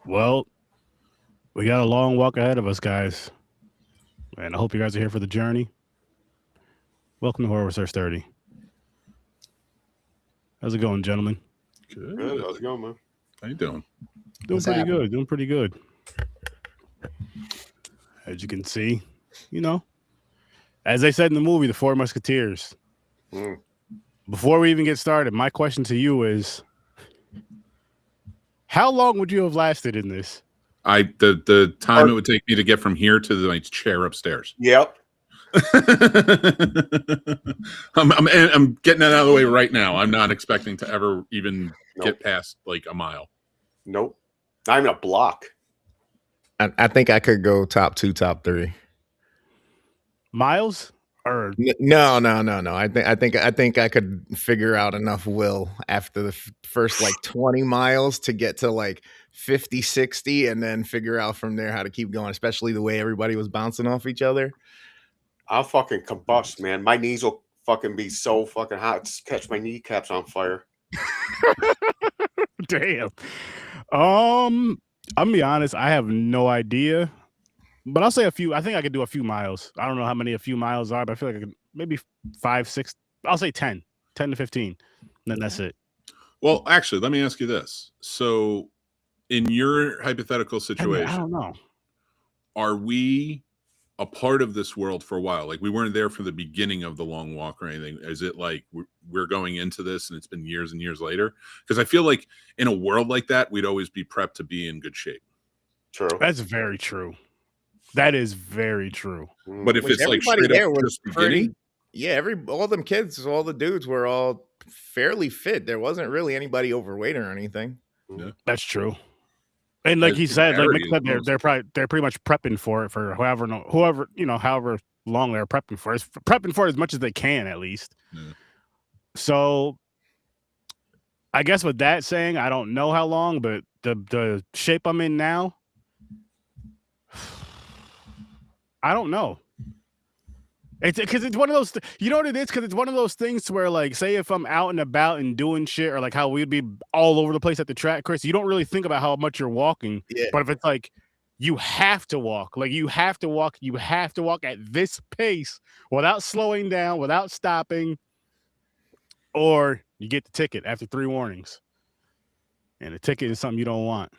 Well, we got a long walk ahead of us, guys. And I hope you guys are here for the journey. Welcome to Horror Research 30. How's it going, gentlemen? Good. How's it going, man? How you doing? Doing pretty good. Doing pretty good. As you can see, as they said in the movie, The Four Musketeers. Before we even get started, my question to you is, how long would you have lasted in this? The time it would take me to get from here to my chair upstairs. Yep. I'm getting that out of the way right now. I'm not expecting to ever even get past like a mile. Nope. Not even a block. I think I could go top 2, top 3. Miles? Or no. I think I could figure out enough will after the first like 20 miles to get to like 50, 60, and then figure out from there how to keep going, especially the way everybody was bouncing off each other. I'll fucking combust, man. My knees will fucking be so fucking hot. Just catch my kneecaps on fire. Damn. I'm gonna be honest, I have no idea. But I'll say a few. I think I could do a few miles. I don't know how many a few miles are, but I feel like I could maybe 5, 6. I'll say 10 to 15. And then that's it. Well, actually, let me ask you this. So in your hypothetical situation, I don't know. Are we a part of this world for a while? Like we weren't there from the beginning of the long walk or anything. Is it like we're going into this and it's been years and years later? Because I feel like in a world like that, we'd always be prepped to be in good shape. True. That's very true. That is very true. But if it's like straight up just beginning, all them kids, all the dudes were all fairly fit. There wasn't really anybody overweight or anything. Yeah. That's true. And like he said, they're pretty much prepping for it for however long they're prepping for it. Prepping for it as much as they can, at least. Yeah. So I guess with that saying, I don't know how long, but the shape I'm in now, I don't know. It's because it's one of those, you know what it is? Because it's one of those things where, like, say if I'm out and about and doing shit, or like how we'd be all over the place at the track, Chris, you don't really think about how much you're walking. Yeah. But if it's like you have to walk at this pace without slowing down, without stopping, or you get the ticket after 3 warnings. And the ticket is something you don't want.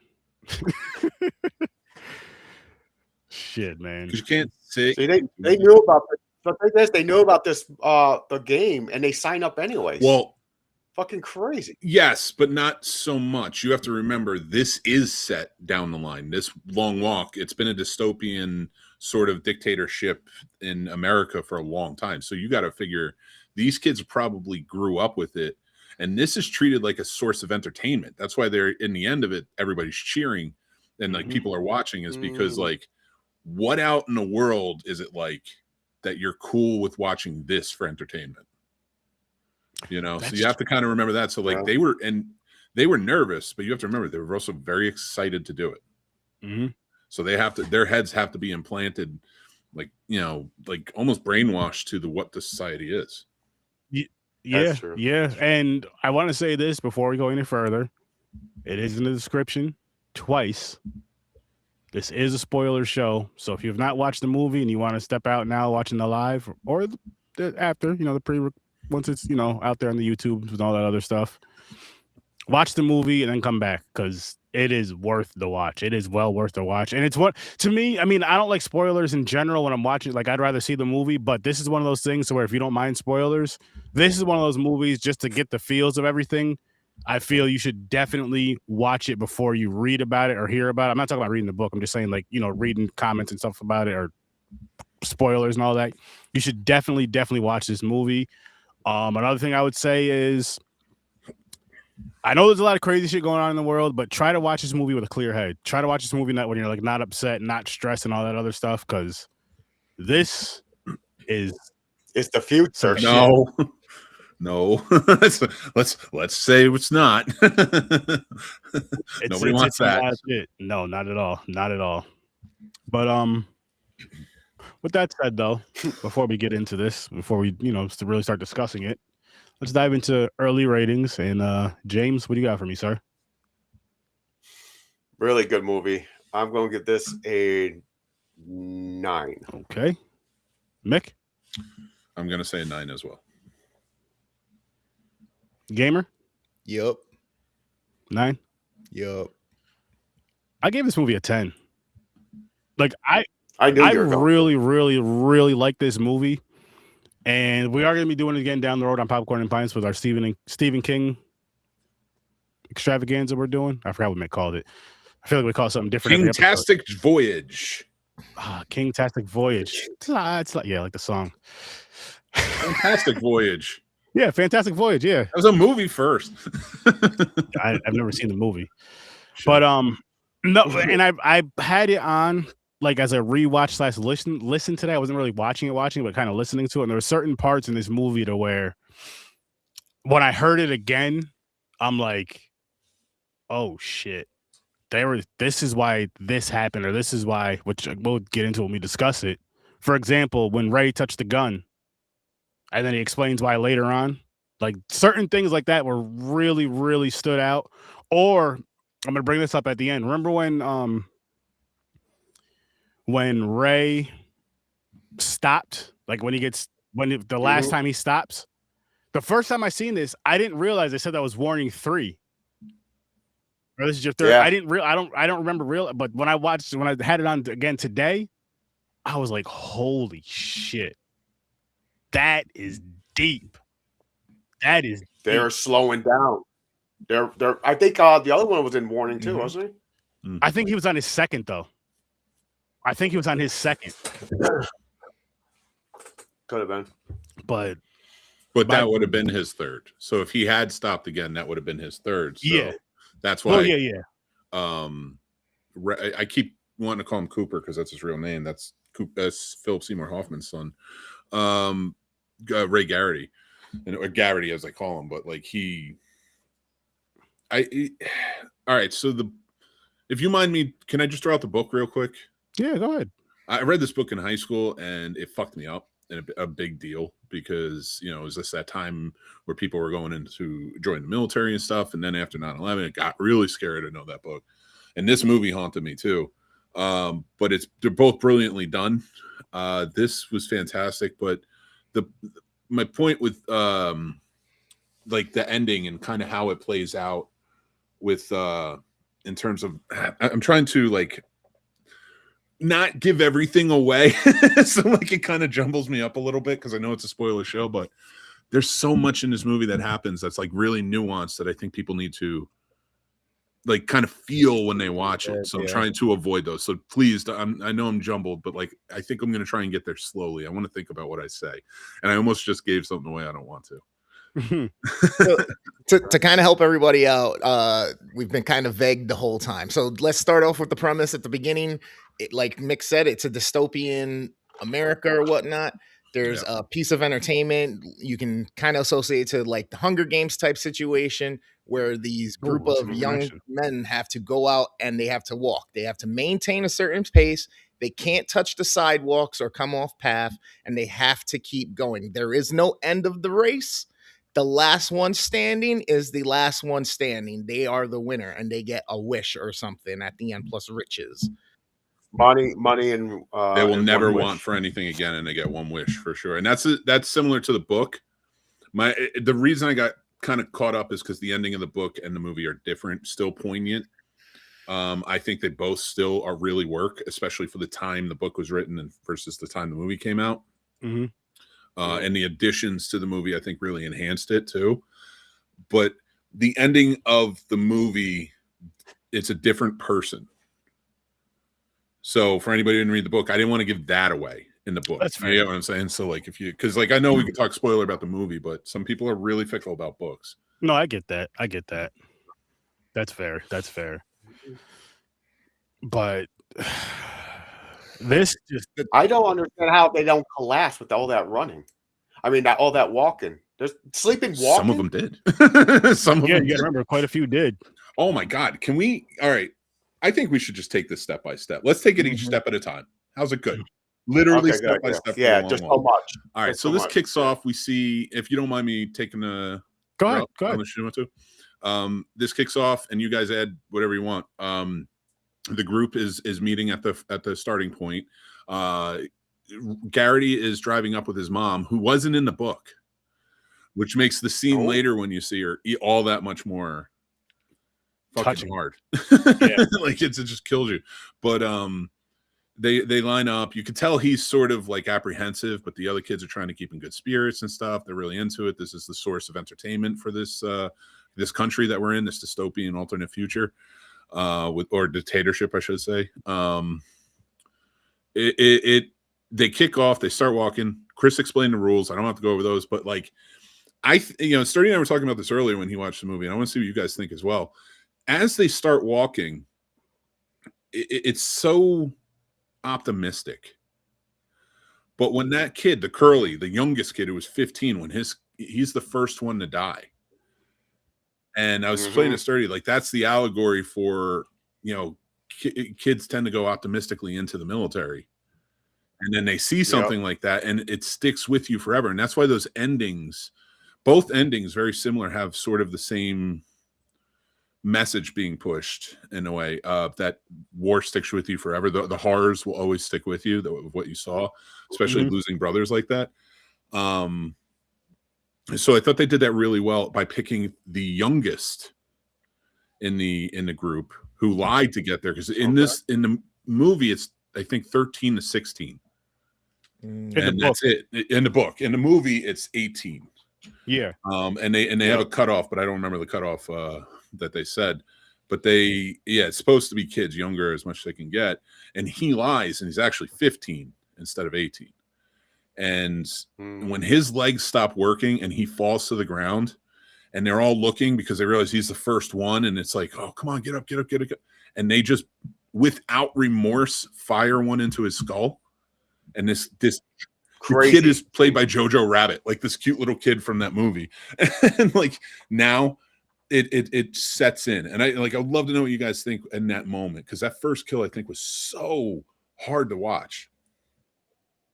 Shit, man. because you can't say See, they knew about this. But they knew about this the game, and they sign up anyways. Well, fucking crazy. yes, but not so much. You have to remember this is set down the line. This long walk, it's been a dystopian sort of dictatorship in America for a long time. So you got to figure these kids probably grew up with it, and this is treated like a source of entertainment. That's why they're in the end of it, everybody's cheering and like people are watching, is because like, what out in the world is it like that you're cool with watching this for entertainment? So you have to kind of remember that. So like they were nervous, but you have to remember they were also very excited to do it. So their heads have to be implanted, like like almost brainwashed to what the society is. Yeah. And I want to say this before we go any further. It is in the description twice. This is a spoiler show, so if you have not watched the movie and you want to step out now watching the live or after, once it's, out there on the YouTube and all that other stuff, watch the movie and then come back, because it is worth the watch. It is well worth the watch. And it's to me, I mean, I don't like spoilers in general when I'm watching. Like, I'd rather see the movie, but this is one of those things where if you don't mind spoilers, this is one of those movies just to get the feels of everything. I feel you should definitely watch it before you read about it or hear about it. I'm not talking about reading the book. I'm just saying, like, reading comments and stuff about it or spoilers and all that. You should definitely watch this movie. Another thing I would say is, I know there's a lot of crazy shit going on in the world, but try to watch this movie with a clear head. Try to watch this movie when you're like not upset, not stressed, and all that other stuff, because this is it's the future. No, let's say it's not. Nobody wants that. No, not at all. Not at all. But with that said, though, before we get into this, before we to really start discussing it, let's dive into early ratings. And James, what do you got for me, sir? Really good movie. I'm going to give this a 9. Okay. Mick? I'm gonna say a 9 as well. Gamer? Yup. 9? Yup. I gave this movie a 10. Like, I knew I you were going. really, really, really like this movie. And we are going to be doing it again down the road on Popcorn and Pints with our Stephen King extravaganza we're doing. I forgot what Mick called it. I feel like we call it something different. King-tastic Voyage. King-tastic Voyage. It's like, yeah, like the song. Fantastic Voyage. Yeah, Fantastic Voyage. Yeah, That was a movie first. I've never seen the movie, but no, and I had it on like as a rewatch / listen today. I wasn't really watching it, but kind of listening to it. And there were certain parts in this movie to where when I heard it again, I'm like, oh shit. This is why this happened, or this is why, which we'll get into when we discuss it. For example, when Ray touched the gun, and then he explains why later on, like certain things like that were really, really stood out. Or I'm gonna bring this up at the end. Remember when Ray stopped, like the last time he stops, the first time I seen this, I didn't realize they said that was warning 3. Or this is your 3rd. Yeah. I don't remember but when I had it on again today, I was like, holy shit. That is deep. They're slowing down. They're I think the other one was in warning too, wasn't he? I think he was on his second though. I think he was on his second. Could have been. But that would have been his 3rd. So if he had stopped again, that would have been his 3rd. So yeah. That's why. Yeah. I keep wanting to call him Cooper because that's his real name. That's Philip Seymour Hoffman's son, Ray Garrity, or Garrity as I call him. But like all right. So if you mind me, can I just throw out the book real quick? Yeah, go ahead. I read this book in high school and it fucked me up. And a big deal because, it was just that time where people were going into join the military and stuff. And then after 9/11, it got really scary to know that book. And this movie haunted me too. But they're both brilliantly done. This was fantastic. But my point with like the ending and kind of how it plays out with in terms of, I'm trying to like not give everything away. So like it kind of jumbles me up a little bit because I know it's a spoiler show, but there's so much in this movie that happens that's like really nuanced that I think people need to like kind of feel when they watch it. So I'm trying to avoid those. So please, I know I'm jumbled, but like I think I'm going to try and get there slowly. I want to think about what I say. And I almost just gave something away I don't want to. So, to kind of help everybody out, we've been kind of vague the whole time. So let's start off with the premise at the beginning. Like Mick said, it's a dystopian America or whatnot. There's a piece of entertainment you can kind of associate to like the Hunger Games type situation where these group of young men have to go out and they have to walk. They have to maintain a certain pace. They can't touch the sidewalks or come off path, and they have to keep going. There is no end of the race. The last one standing is the last one standing. They are the winner, and they get a wish or something at the end, plus riches. Money, and they will never want for anything again, and they get one wish for sure. And that's similar to the book. The reason I got kind of caught up is because the ending of the book and the movie are different, still poignant. I think they both still are really work, especially for the time the book was written and versus the time the movie came out. Mm-hmm. And the additions to the movie, I think, really enhanced it too. But the ending of the movie, it's a different person. So for anybody who didn't read the book, I didn't want to give that away in the book. That's fair. You know what I'm saying? So like because like I know we could talk spoiler about the movie, but some people are really fickle about books. No, I get that. That's fair. But this just, I don't understand how they don't collapse with all that running. I mean, all that walking. There's sleeping walking. Some of them did. Some of them you gotta remember, quite a few did. Oh my God. Can we? All right. I think we should just take this step by step. Let's take it each step at a time. How's it good? Literally step by step. Yeah, just so much. All right. So this kicks off. We see, if you don't mind me taking a go ahead. This kicks off, and you guys add whatever you want. the group is meeting at the starting point. Garrity is driving up with his mom, who wasn't in the book, which makes the scene later when you see her all that much more fucking hard. Yeah. Like it just kills you. But they line up. You can tell he's sort of like apprehensive, but the other kids are trying to keep in good spirits and stuff. They're really into it. This is the source of entertainment for this this country that we're in, this dystopian alternate future, or dictatorship, I should say. They kick off. They start walking. Chris explained the rules. I don't have to go over those, but like Sturdy and I were talking about this earlier when he watched the movie, and I want to see what you guys think as well. As they start walking, it's so optimistic. But when that kid, the youngest kid who was 15, when he's the first one to die. And I was explaining to Sturdy, like that's the allegory for, kids tend to go optimistically into the military. And then they see something like that and it sticks with you forever. And that's why those endings, both endings, very similar, have sort of the same message being pushed in a way. That war sticks with you forever. The horrors will always stick with you, what you saw, especially losing brothers like that. So I thought they did that really well by picking the youngest in the group who lied to get there. Because in the movie, it's I think 13 to 16. And that's it. In the book. In the movie, it's 18. Yeah. And they have a cutoff, but I don't remember the cutoff that they said. But it's supposed to be kids younger as much as they can get. And he lies, and he's actually 15 instead of 18. And when his legs stop working and he falls to the ground, and they're all looking because they realize he's the first one, and it's like, oh, come on, get up. And they just, without remorse, fire one into his skull. And this kid is played by Jojo Rabbit, like this cute little kid from that movie. And like now it sets in. And I'd love to know what you guys think in that moment, because that first kill I think was so hard to watch.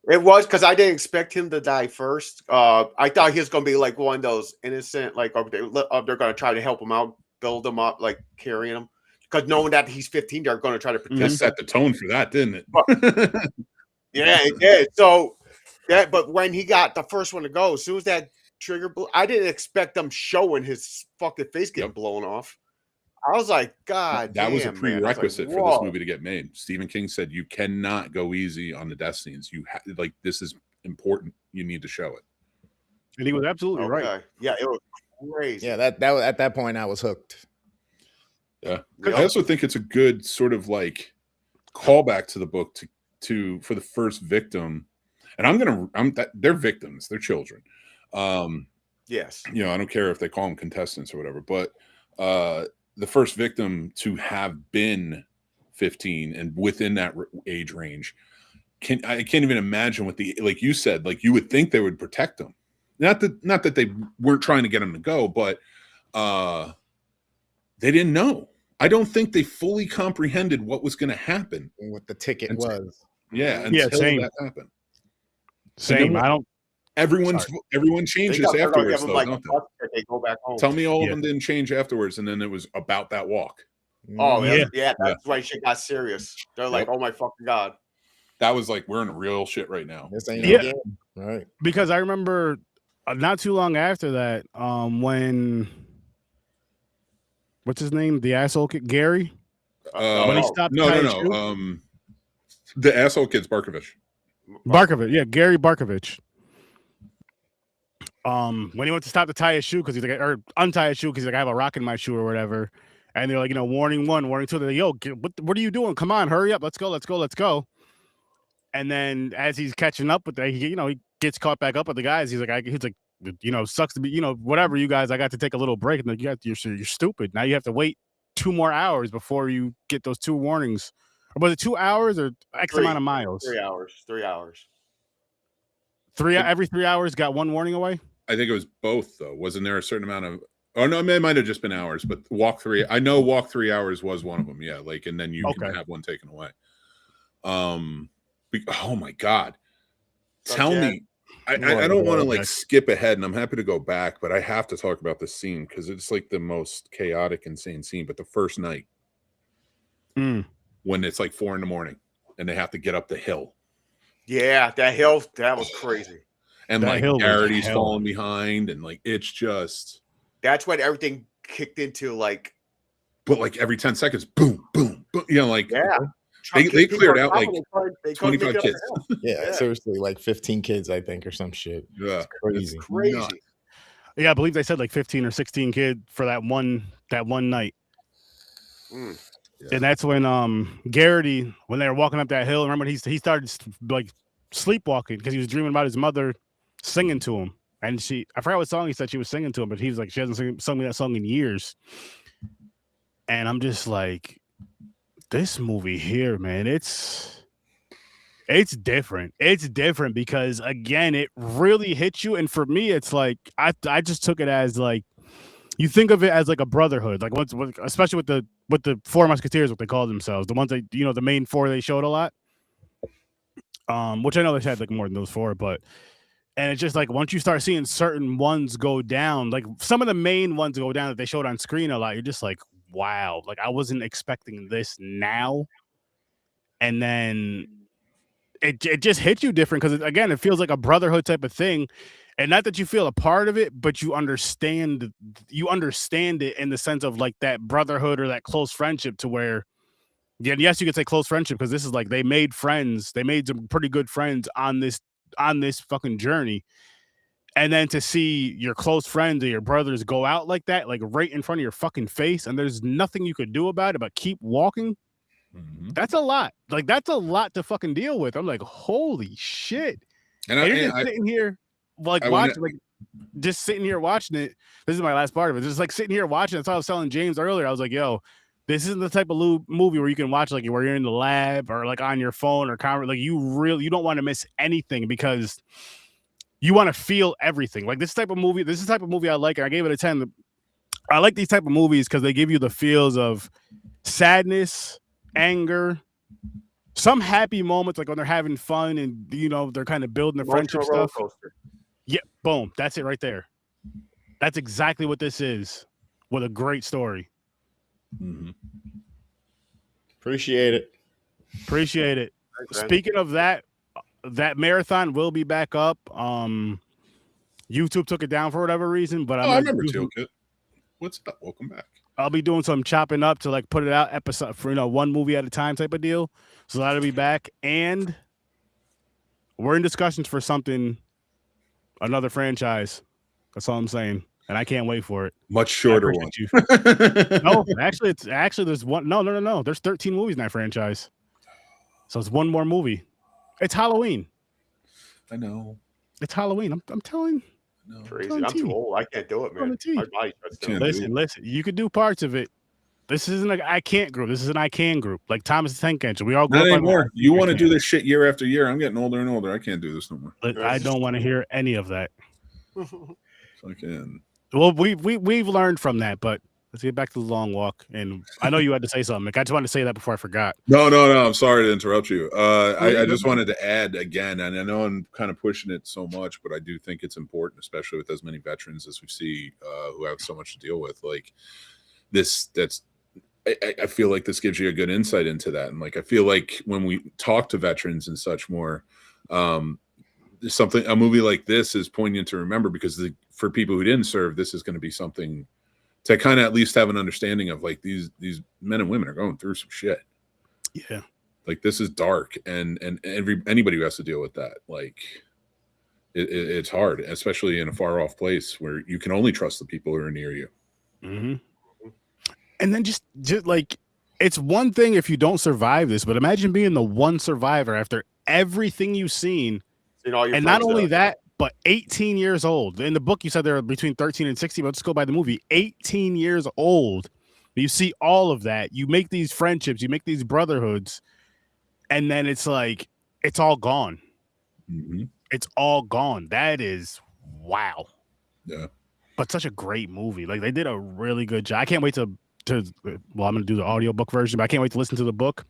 It was, because I didn't expect him to die first. I thought he was going to be like one of those innocent, like they're going to try to help him out, build him up, like carrying him. Because knowing that he's 15, they're going to try to protect him. Set the tone for that, didn't it? Yeah, it did. So, but when he got the first one to go, as soon as that trigger blew, I didn't expect them showing his fucking face getting blown off. I was like, God, that was a prerequisite for this movie to get made. Stephen King said you cannot go easy on the death scenes. You this is important. You need to show it. And he was absolutely right. Yeah, it was crazy. Yeah, that at that point I was hooked. Yeah, I also think it's a good sort of like callback to the book for the first victim. And they're victims, they're children. Yes, I don't care if they call them contestants or whatever, but the first victim to have been 15 and within that age range, I can't even imagine what like you said, like you would think they would protect them. Not that they weren't trying to get them to go, but they didn't know. I don't think they fully comprehended what was going to happen. What the ticket was. Yeah, until that happened. Same. Everyone changes afterwards, though, don't they go back home. Tell me all of them didn't change afterwards, and then it was about that walk. Oh, yeah. That's why shit got serious. They're like, oh my fucking God. That was like, we're in real shit right now. This ain't no game. Right. Because I remember not too long after that, when what's his name? The asshole kid, Gary? When he stopped No. The asshole kid's Barkovich. Yeah, Gary Barkovich. When he went to stop to tie his shoe because he's like, or untie his shoe because he's like, I have a rock in my shoe or whatever. And they're like, warning 1, warning 2. They're like, yo, what are you doing? Come on, hurry up. Let's go. And then as he's catching up with that, he gets caught back up with the guys. He's like, sucks to be, whatever, you guys, I got to take a little break. And like, you're stupid. Now you have to wait 2 more hours before you get those 2 warnings. Or was it 2 hours or X amount of miles? 3 hours. 3 hours. Every 3 hours got 1 warning away? I think it was both, though. Wasn't there a certain amount of... Oh, no, it might have just been hours, but walk 3... I know walk 3 hours was one of them, yeah. Like, and then you can have 1 taken away. Oh, my God. Tell me... I don't want to, skip ahead, and I'm happy to go back, but I have to talk about this scene, because it's, like, the most chaotic, insane scene, but the first night. when it's like 4 a.m. and they have to get up the hill. Yeah, that was crazy. And That like hill was Garrity's hell. falling behind, and like it's just. That's when everything kicked into like. But like every 10 seconds, boom, boom, boom. You know, like Yeah. they cleared out like they 25 kids. Yeah, seriously, like 15 kids, I think, or some shit. Yeah, it's crazy. It's crazy. Nuts. Yeah, I believe they said like 15 or 16 kids for that one night. Mm. Yeah. And that's when Garrity, when they were walking up that hill, remember he started like sleepwalking because he was dreaming about his mother singing to him. And I forgot what song he said she was singing to him, but he was like, she hasn't sung me that song in years. And I'm just like, this movie here, man, it's different. It's different because again, it really hits you. And for me, it's like I just took it as like, you think of it as like a brotherhood, like especially with the Four Musketeers, what they call themselves, the ones that the main four they showed a lot. Which I know they had like more than those four, and it's just like once you start seeing certain ones go down, like some of the main ones go down that they showed on screen a lot, you're just like, wow, like I wasn't expecting this now. And then it just hits you different because again, it feels like a brotherhood type of thing. And not that you feel a part of it, but you understand it in the sense of like that brotherhood or that close friendship to where, yeah, yes, you could say close friendship because this is like they made friends. They made some pretty good friends on this fucking journey. And then to see your close friends or your brothers go out like that, like right in front of your fucking face, and there's nothing you could do about it but keep walking. Mm-hmm. That's a lot. Like that's a lot to fucking deal with. I'm like, holy shit. And you're just sitting here like watching, like just sitting here watching it. This is my last part of it. Just like sitting here watching. That's what I was telling James earlier. I was like, yo, this isn't the type of movie where you can watch like where you're in the lab or like on your phone or like you don't want to miss anything because you want to feel everything. Like this is the type of movie I like. And I gave it a 10. I like these type of movies because they give you the feels of sadness, anger, some happy moments, like when they're having fun and they're kind of building their friendship stuff. Yeah, boom, that's it right there. That's exactly what this is, with a great story. Mm-hmm. Appreciate it. Okay. Speaking of that marathon will be back up. YouTube took it down for whatever reason, but I remember Toolkit. What's up? Welcome back. I'll be doing some chopping up to like put it out episode for one movie at a time type of deal. So that'll be back, and we're in discussions for another franchise. That's all I'm saying, and I can't wait for it. Much shorter one. No, actually there's one. No. There's 13 movies in that franchise, so it's one more movie. It's Halloween. I know. It's Halloween. I'm telling. No. Crazy. I'm too old. I can't do it, man. Listen. You could do parts of it. This isn't an I can't group. This is an I can group. Like Thomas the Tank Engine. We all go. Not anymore. You want to do this shit year after year. I'm getting older and older. I can't do this no more. I don't want to hear any of that. Fucking. Well, we've learned from that, but let's get back to the long walk. And I know you had to say something, Mick. I just wanted to say that before I forgot. No. I'm sorry to interrupt you. I just wanted to add again, and I know I'm kind of pushing it so much, but I do think it's important, especially with as many veterans as we see who have so much to deal with. Like this, I feel like this gives you a good insight into that. And like, I feel like when we talk to veterans and such more, a movie like this is poignant to remember because for people who didn't serve, this is going to be something to kind of at least have an understanding of like these men and women are going through some shit. Yeah. Like this is dark and anybody who has to deal with that, like it's hard, especially in a far off place where you can only trust the people who are near you. Mm-hmm. And then just like, it's one thing if you don't survive this, but imagine being the one survivor after everything you've seen. And not only that, but 18 years old. In the book, you said they're between 13 and 60, but let's go by the movie. 18 years old. You see all of that. You make these friendships, you make these brotherhoods, and then it's like, it's all gone. Mm-hmm. It's all gone. That is wow. Yeah. But such a great movie. Like they did a really good job. I can't wait to I'm going to do the audiobook version, but I can't wait to listen to the book.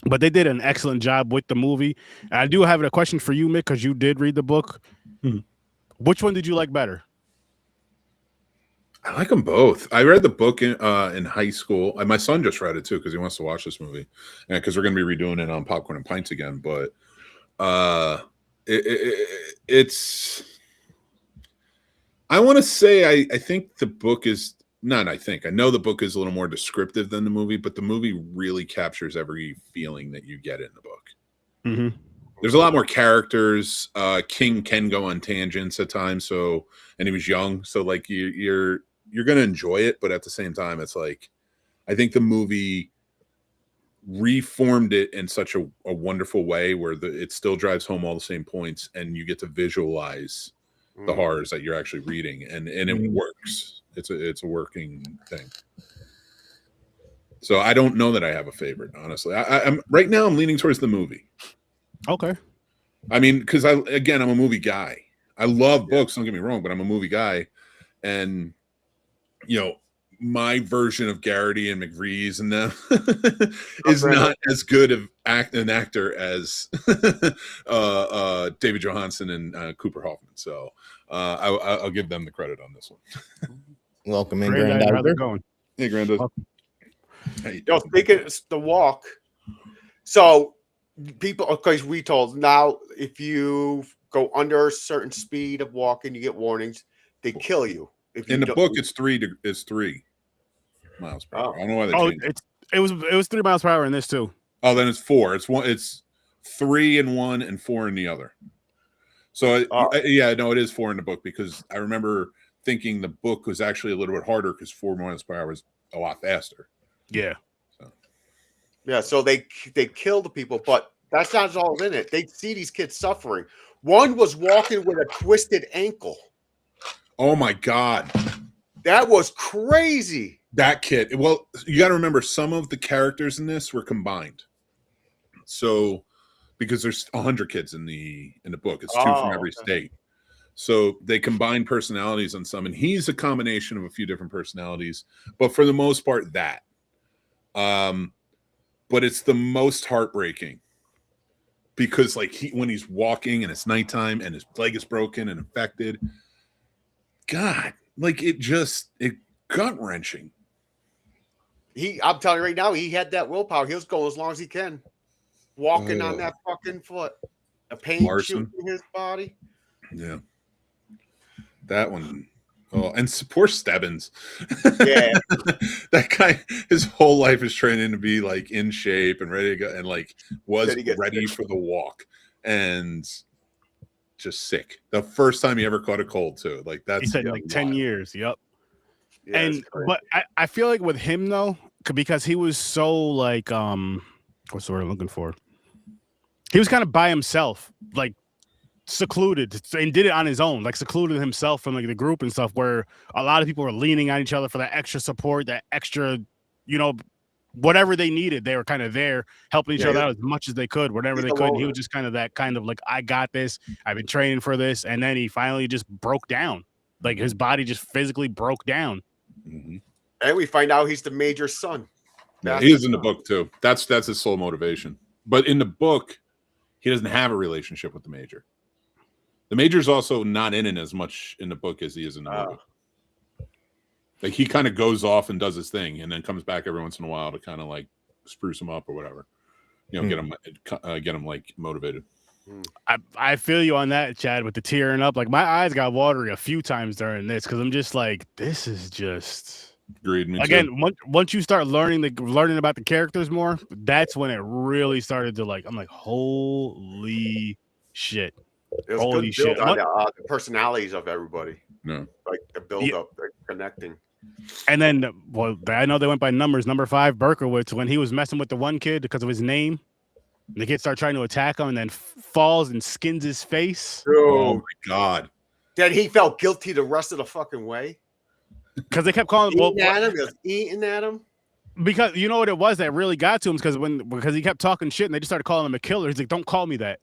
But they did an excellent job with the movie. And I do have a question for you, Mick, because you did read the book. Mm-hmm. Which one did you like better? I like them both. I read the book in high school. My son just read it too because he wants to watch this movie, and because we're going to be redoing it on Popcorn and Pints again. But it's. I want to say I think the book is not. I know the book is a little more descriptive than the movie, but the movie really captures every feeling that you get in the book. Mm-hmm. There's a lot more characters. King can go on tangents at times, and he was young, so like you're gonna enjoy it, but at the same time, it's like I think the movie reformed it in such a wonderful way where it still drives home all the same points, and you get to visualize the horrors that you're actually reading, and it works. It's a working thing. So I don't know that I have a favorite, honestly. I'm right now. I'm leaning towards the movie. Okay. I mean, because I'm a movie guy. I love books, don't get me wrong, but I'm a movie guy. And, my version of Garrity and McVries and them is not as good of an actor as David Johansen and Cooper Hoffman. So I'll give them the credit on this one. Welcome in, Granddad. How's it Granddad. going? Hey, Granddad. Hey, speaking of the walk, so people, because we told now if you go under a certain speed of walking, you get warnings. They kill you. In the book, it's 3 miles per hour. I don't know why they changed it. It was 3 miles per hour in this too. Oh, then it's 4. It's 3 in one and 4 in the other. So it is 4 in the book because I remember thinking the book was actually a little bit harder because 4 miles per hour is a lot faster. Yeah. So they kill the people, but that's not all in it. They see these kids suffering. One was walking with a twisted ankle. Oh my God. That was crazy. That kid. Well, you got to remember some of the characters in this were combined. So, because there's 100 kids in the book, it's 2 from every state. So they combine personalities on some, and he's a combination of a few different personalities. But for the most part, that. But it's the most heartbreaking because, like, when he's walking and it's nighttime and his leg is broken and infected. God, like it gut wrenching. I'm telling you right now, he had that willpower. He'll go as long as he can, walking on that fucking foot. A pain shooting his body. Yeah, that one. Oh, and poor Stebbins. Yeah, that guy. His whole life is training to be like in shape and ready to go, and like was ready for the walk, and just sick. The first time he ever caught a cold too. Like that's he said like 10 years. Yep. Yeah, and but I feel like with him though, because he was so like what's the word I'm looking for? He was kind of by himself, like secluded, and did it on his own, like secluded himself from like the group and stuff, where a lot of people were leaning on each other for that extra support, that extra, whatever they needed, they were kind of there helping each other out as much as they could, whatever they could. He was just kind of that kind of like, I got this, I've been training for this, and then he finally just broke down. Like his body just physically broke down. Mm-hmm. And we find out he's the major's son. Yeah, he is in the book too. That's his sole motivation. But in the book, he doesn't have a relationship with the major. The major's also not in it as much in the book as he is in the movie. Like he kind of goes off and does his thing, and then comes back every once in a while to kind of like spruce him up or whatever. Get him like motivated. I feel you on that, Chad, with the tearing up. Like my eyes got watery a few times during this because I'm just like, this is just. Agreed. Me again, too. once you start learning about the characters more, that's when it really started to like. I'm like, holy shit. It was holy good shit. build on the personalities of everybody. No. Like the build up, the connecting. And then, well, I know they went by numbers. Number 5, Berkowitz, when he was messing with the one kid because of his name, the kid started trying to attack him and then falls and skins his face. Oh my God. Then he felt guilty the rest of the fucking way. Because they kept calling him. He was eating at him. Because you know what it was that really got to him, because he kept talking shit and they just started calling him a killer. He's like, don't call me that.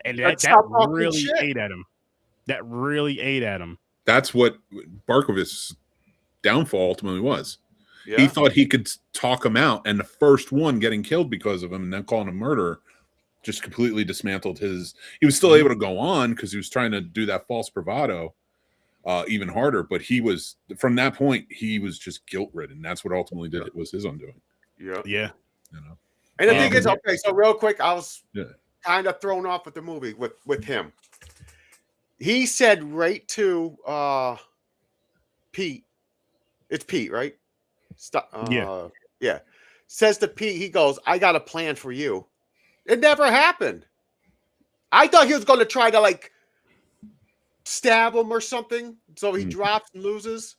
And that really ate at him. That really ate at him. That's what Barkowitz's downfall ultimately was. Yeah. He thought he could talk him out, and the first one getting killed because of him and then calling him murderer just completely dismantled his. He was still able to go on because he was trying to do that false bravado. even harder. But he was, from that point, he was just guilt ridden. That's what ultimately did it, was his undoing. Yeah. Yeah. You know. And the thing is, okay, so real quick, I was Yeah. kind of thrown off with the movie with him. He said right to Pete. It's Pete, right? Yeah. Yeah. Says to Pete, he goes, "I got a plan for you." It never happened. I thought he was going to try to like stab him or something, so he drops and loses.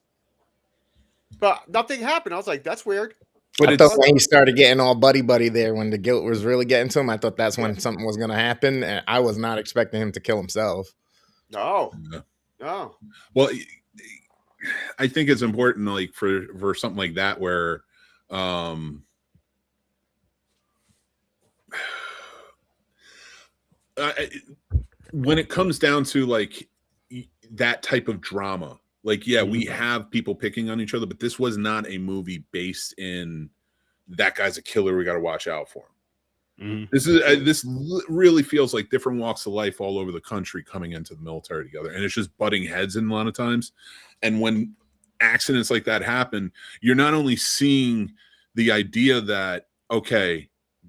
But nothing happened. I was like, that's weird. But I thought when he started getting all buddy there, when the guilt was really getting to him, I thought that's when something was going to happen, and I was not expecting him to kill himself. No. Yeah. No. Well, I think it's important, like for something like that, where when it comes down to like that type of drama, like, yeah, we have people picking on each other, but this was not a movie based in that guy's a killer, we got to watch out for him. This is this really feels like different walks of life all over the country coming into the military together, and it's just butting heads in a lot of times. And when accidents like that happen, you're not only seeing the idea that, okay,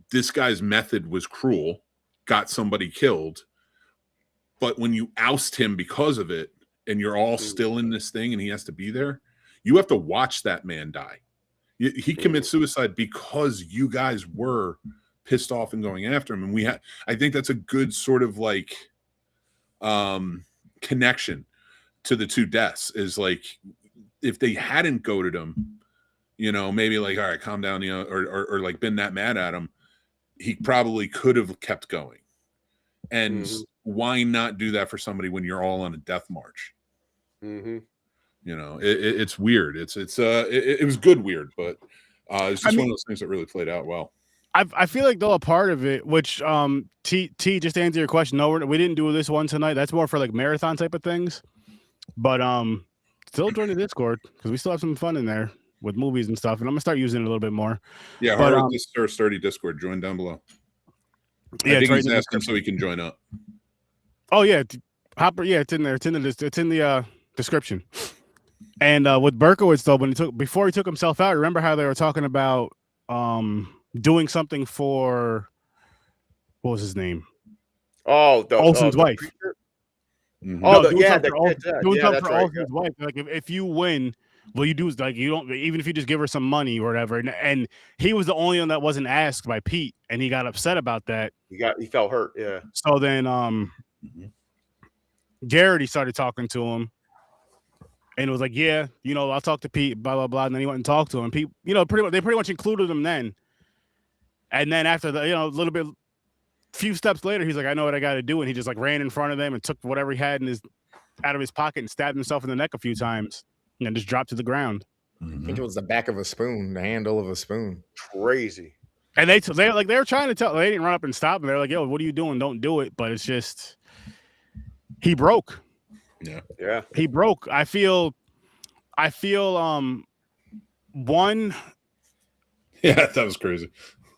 this guy's method was cruel, got somebody killed, but when you oust him because of it, and you're all still in this thing and he has to be there, you have to watch that man die. He commits suicide because you guys were pissed off and going after him. And I think that's a good sort of like connection to the two deaths, is like, if they hadn't goaded him, you know, maybe like, all right, calm down, you know, or like been that mad at him, he probably could have kept going. And why not do that for somebody when you're all on a death march? You know, it's weird. It was good weird, but it's just one of those things that really played out well. I feel like though a part of it, which T just to answer your question, no, we didn't do this one tonight. That's more for like marathon type of things. But still join the Discord because we still have some fun in there with movies and stuff, and I'm gonna start using it a little bit more. Yeah, Hard Sturdy Discord. Join down below. Yeah, I think he's asking so he can join up. Oh yeah, Hopper. Yeah, it's in there. It's in the description. And with Berkowitz though, before he took himself out, remember how they were talking about doing something for, what was his name? Oh, Olsen's wife. Oh, doing something that's for right. Olsen's wife. Like if you win, well, you do is like you don't, even if you just give her some money or whatever. And he was the only one that wasn't asked by Pete, and he got upset about that. He felt hurt. Yeah. So then Garrity started talking to him. And it was like, yeah, you know, I'll talk to Pete, blah, blah, blah. And then he went and talked to him. Pete, you know, they pretty much included him then. And then after the, you know, few steps later, he's like, I know what I got to do. And he just like ran in front of them and took whatever he had out of his pocket and stabbed himself in the neck a few times and just dropped to the ground. I think it was the back of a spoon, the handle of a spoon. Crazy. And they were trying to tell, they didn't run up and stop him. They're like, yo, what are you doing? Don't do it. But it's just, he broke. Yeah. He broke. I feel one. Yeah, that was crazy.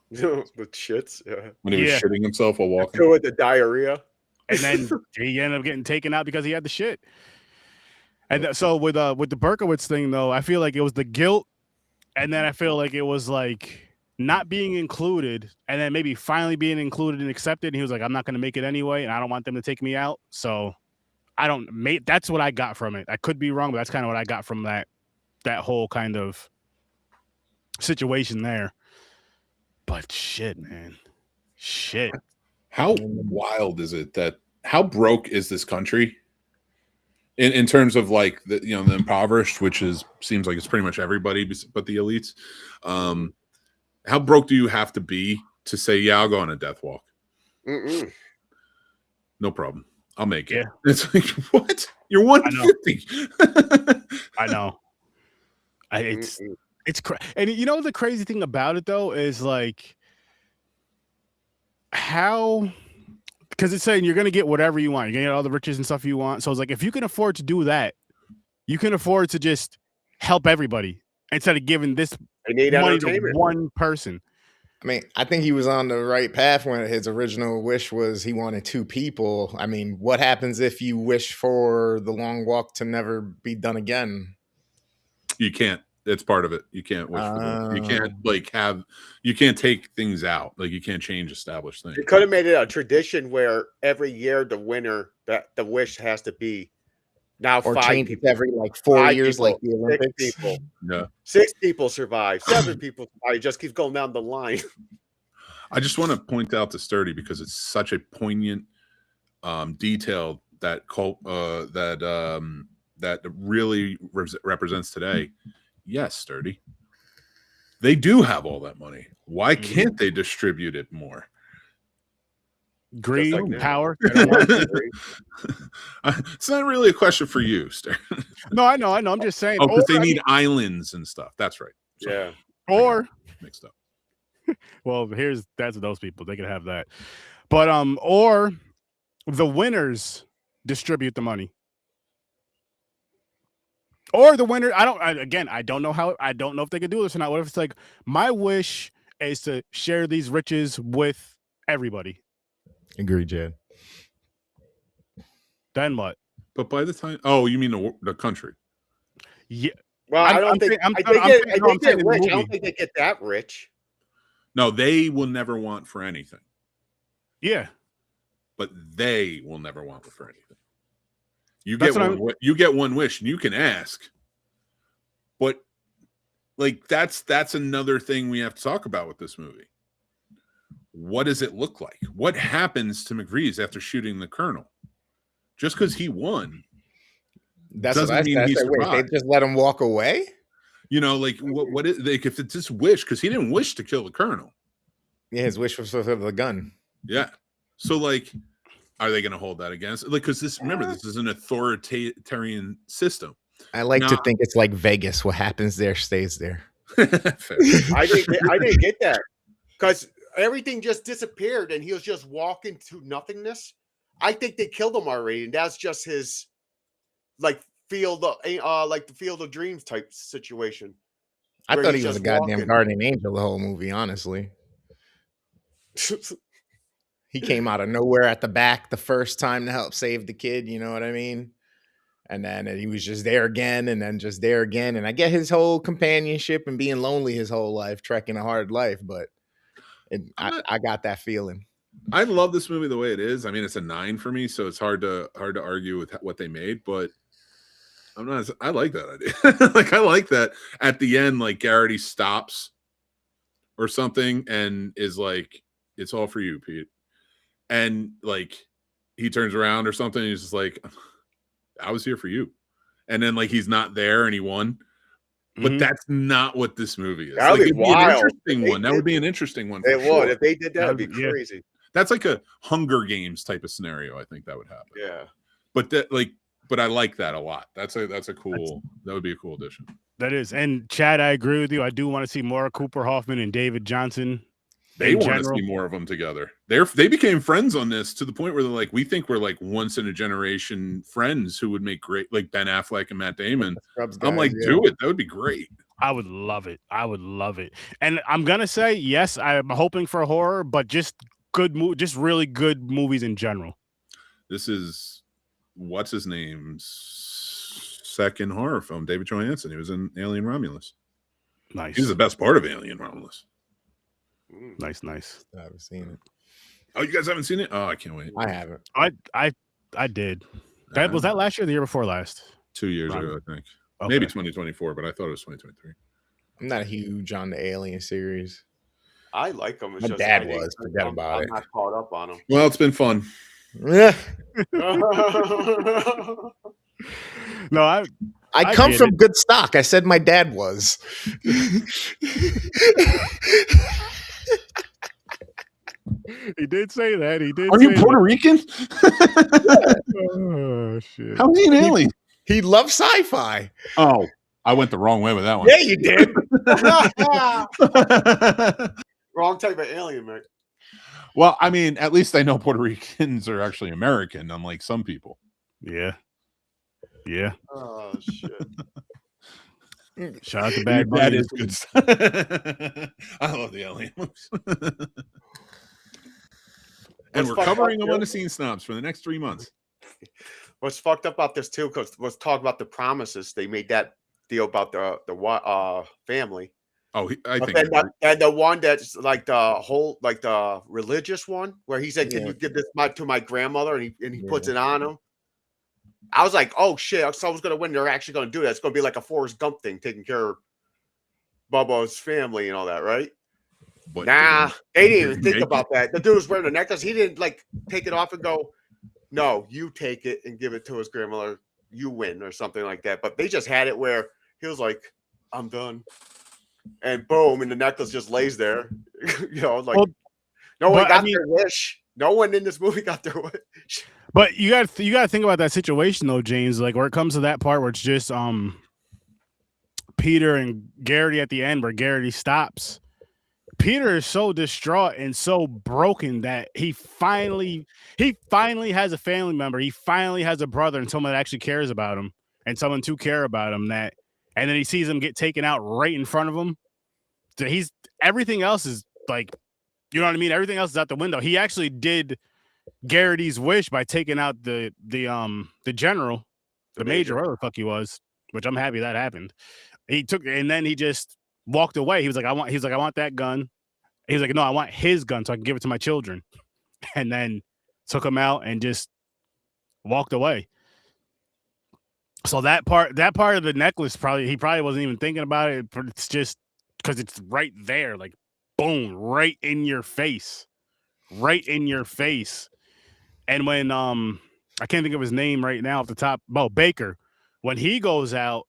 The shits. Yeah. When he was shitting himself while walking. With the diarrhea. And then he ended up getting taken out because he had the shit. And so with the Berkowitz thing though, I feel like it was the guilt, and then I feel like it was like not being included, and then maybe finally being included and accepted. And he was like, I'm not going to make it anyway, and I don't want them to take me out. So that's what I got from it. I could be wrong, but that's kind of what I got from that whole kind of situation there. But shit, man. Shit. How wild is it how broke is this country in terms of like the impoverished, which seems like it's pretty much everybody but the elites. How broke do you have to be to say, yeah, I'll go on a death walk? No problem. I'll make it. Yeah. It's like, what? You're 150. I know. It's crazy. And you know the crazy thing about it though is like how, because it's saying you're gonna get whatever you want. You're gonna get all the riches and stuff you want. So it's like if you can afford to do that, you can afford to just help everybody instead of giving this money to one person. I mean, I think he was on the right path when his original wish was he wanted 2 people. I mean, what happens if you wish for the long walk to never be done again? You can't. It's part of it. You can't wish for them. You can't you can't take things out. Like you can't change established things. You could have made it a tradition where every year the winner, that the wish has to be now Or 5 change it people. every like 4 5 years, like people, the 6 Olympics. people. No. 6 people survive. 7 people survive. It just keeps going down the line. I just want to point out to Sturdy because it's such a poignant detail that that really represents today. Yes, Sturdy. They do have all that money. Why can't they distribute it more? Greed, like power. It's not really a question for you, Sturdy. No, I know. I'm just saying. Oh, because they I need mean, islands and stuff. That's right. Sorry. Yeah. or Mixed up. well, that's those people. They can have that. But or the winners distribute the money. Or the winner, I don't know how, I don't know if they could do this or not. What if it's like, my wish is to share these riches with everybody? Agree, Jed. Then what? But by the time, oh, you mean the country? Yeah. Well, I don't think I'm they saying get in the rich. I movie. don't think they get that rich. No, they will never want for anything. Yeah. But they will never want for anything. You That's get what you get one wish, and you can ask. But like that's another thing we have to talk about with this movie. What does it look like? What happens to McVries after shooting the colonel? Just because he won, That's doesn't what I mean said. he I said, wait, they survived. just let him walk away? You know, like what is like if it's just wish, because he didn't wish to kill the colonel. Yeah, his wish was for the gun. Yeah. So like, are they going to hold that against? Like, because this is an authoritarian system. I like to think it's like Vegas. What happens there stays there. I didn't get that because everything just disappeared and he was just walking to nothingness. I think they killed him already, and that's just his like the Field of Dreams type situation. I where thought he's he was a just goddamn walking. guardian angel the whole movie, honestly. He came out of nowhere at the back the first time to help save the kid, you know what I mean? And then he was just there again, and then just there again. And I get his whole companionship and being lonely his whole life, trekking a hard life, but I got that feeling. I love this movie the way it is. I mean, it's a 9 for me, so it's hard to argue with what they made, but I like that idea. Like I like that at the end, like Garrity stops or something and is like, "It's all for you, Pete." And like he turns around or something, and he's just like, "I was here for you." And then like he's not there and he won. But that's not what this movie is. That would like, be it'd wild. Be an interesting one. That would be an interesting one. It sure. would. If they did that, it'd be Yeah. crazy. That's like a Hunger Games type of scenario. I think that would happen. Yeah. But I like that a lot. That would be a cool addition. That is. And Chad, I agree with you. I do want to see more Cooper Hoffman and David Johnson. They want to see more of them together. They became friends on this to the point where they're like, we think we're like once in a generation friends who would make great, like Ben Affleck and Matt Damon. I'm like, do it. That would be great. I would love it. And I'm gonna say yes. I'm hoping for horror, but just just really good movies in general. This is what's his name's second horror film, David Johansen. He was in Alien Romulus. Nice. He was the best part of Alien Romulus. Nice. I haven't seen it. Oh, you guys haven't seen it? Oh, I can't wait. I haven't. I did. That was that last year or the year before last? 2 years ago, I think. Okay. Maybe 2024, but I thought it was 2023. I'm not huge on the Alien series. I like them. My dad was. Forget about it. I'm not caught up on them. Well, it's been fun. Yeah. No, I come from good stock. I said my dad was. he did say that. He did. Are you Puerto Rican? Oh shit! How's he an alien? He loves sci-fi. Oh, I went the wrong way with that one. Yeah, you did. Wrong type of alien, Mick. Well, I mean, at least I know Puerto Ricans are actually American, unlike some people. Yeah. Oh shit. Shout out to Bad Bunny. That is good stuff. I love the alien movies. And we're covering them on the Scene Snobs for the next 3 months. What's fucked up about this too? Because let's talk about the promises. They made that deal about the family. Oh, I think. And the one that's like the religious one, where he said, "Can you give this to my grandmother?" And he puts it on him. I was like, "Oh shit! Someone's gonna win. They're actually gonna do that. It's gonna be like a Forrest Gump thing, taking care of Bubba's family and all that, right?" But nah, they didn't even think about that. The dude was wearing the necklace. He didn't like take it off and go, "No, you take it and give it to his grandmother. You win," or something like that. But they just had it where he was like, "I'm done." And boom, and the necklace just lays there. No one got their wish. No one in this movie got their wish. But you got to think about that situation though, James. Like where it comes to that part where it's just Peter and Garrity at the end, where Garrity stops. Peter is so distraught and so broken that he finally has a family member. He finally has a brother and someone that actually cares about him and someone to care about him. And then he sees him get taken out right in front of him. So everything else is like, you know what I mean? Everything else is out the window. He actually did Garrity's wish by taking out the general, the major, whatever the fuck he was, which I'm happy that happened. And then he just walked away. He was like, I want that gun. He was like, no, I want his gun so I can give it to my children. And then took him out and just walked away. So that part of the necklace, he probably wasn't even thinking about it. But it's just because it's right there, like boom, right in your face. Right in your face. And when I can't think of his name right now off the top. Baker, when he goes out,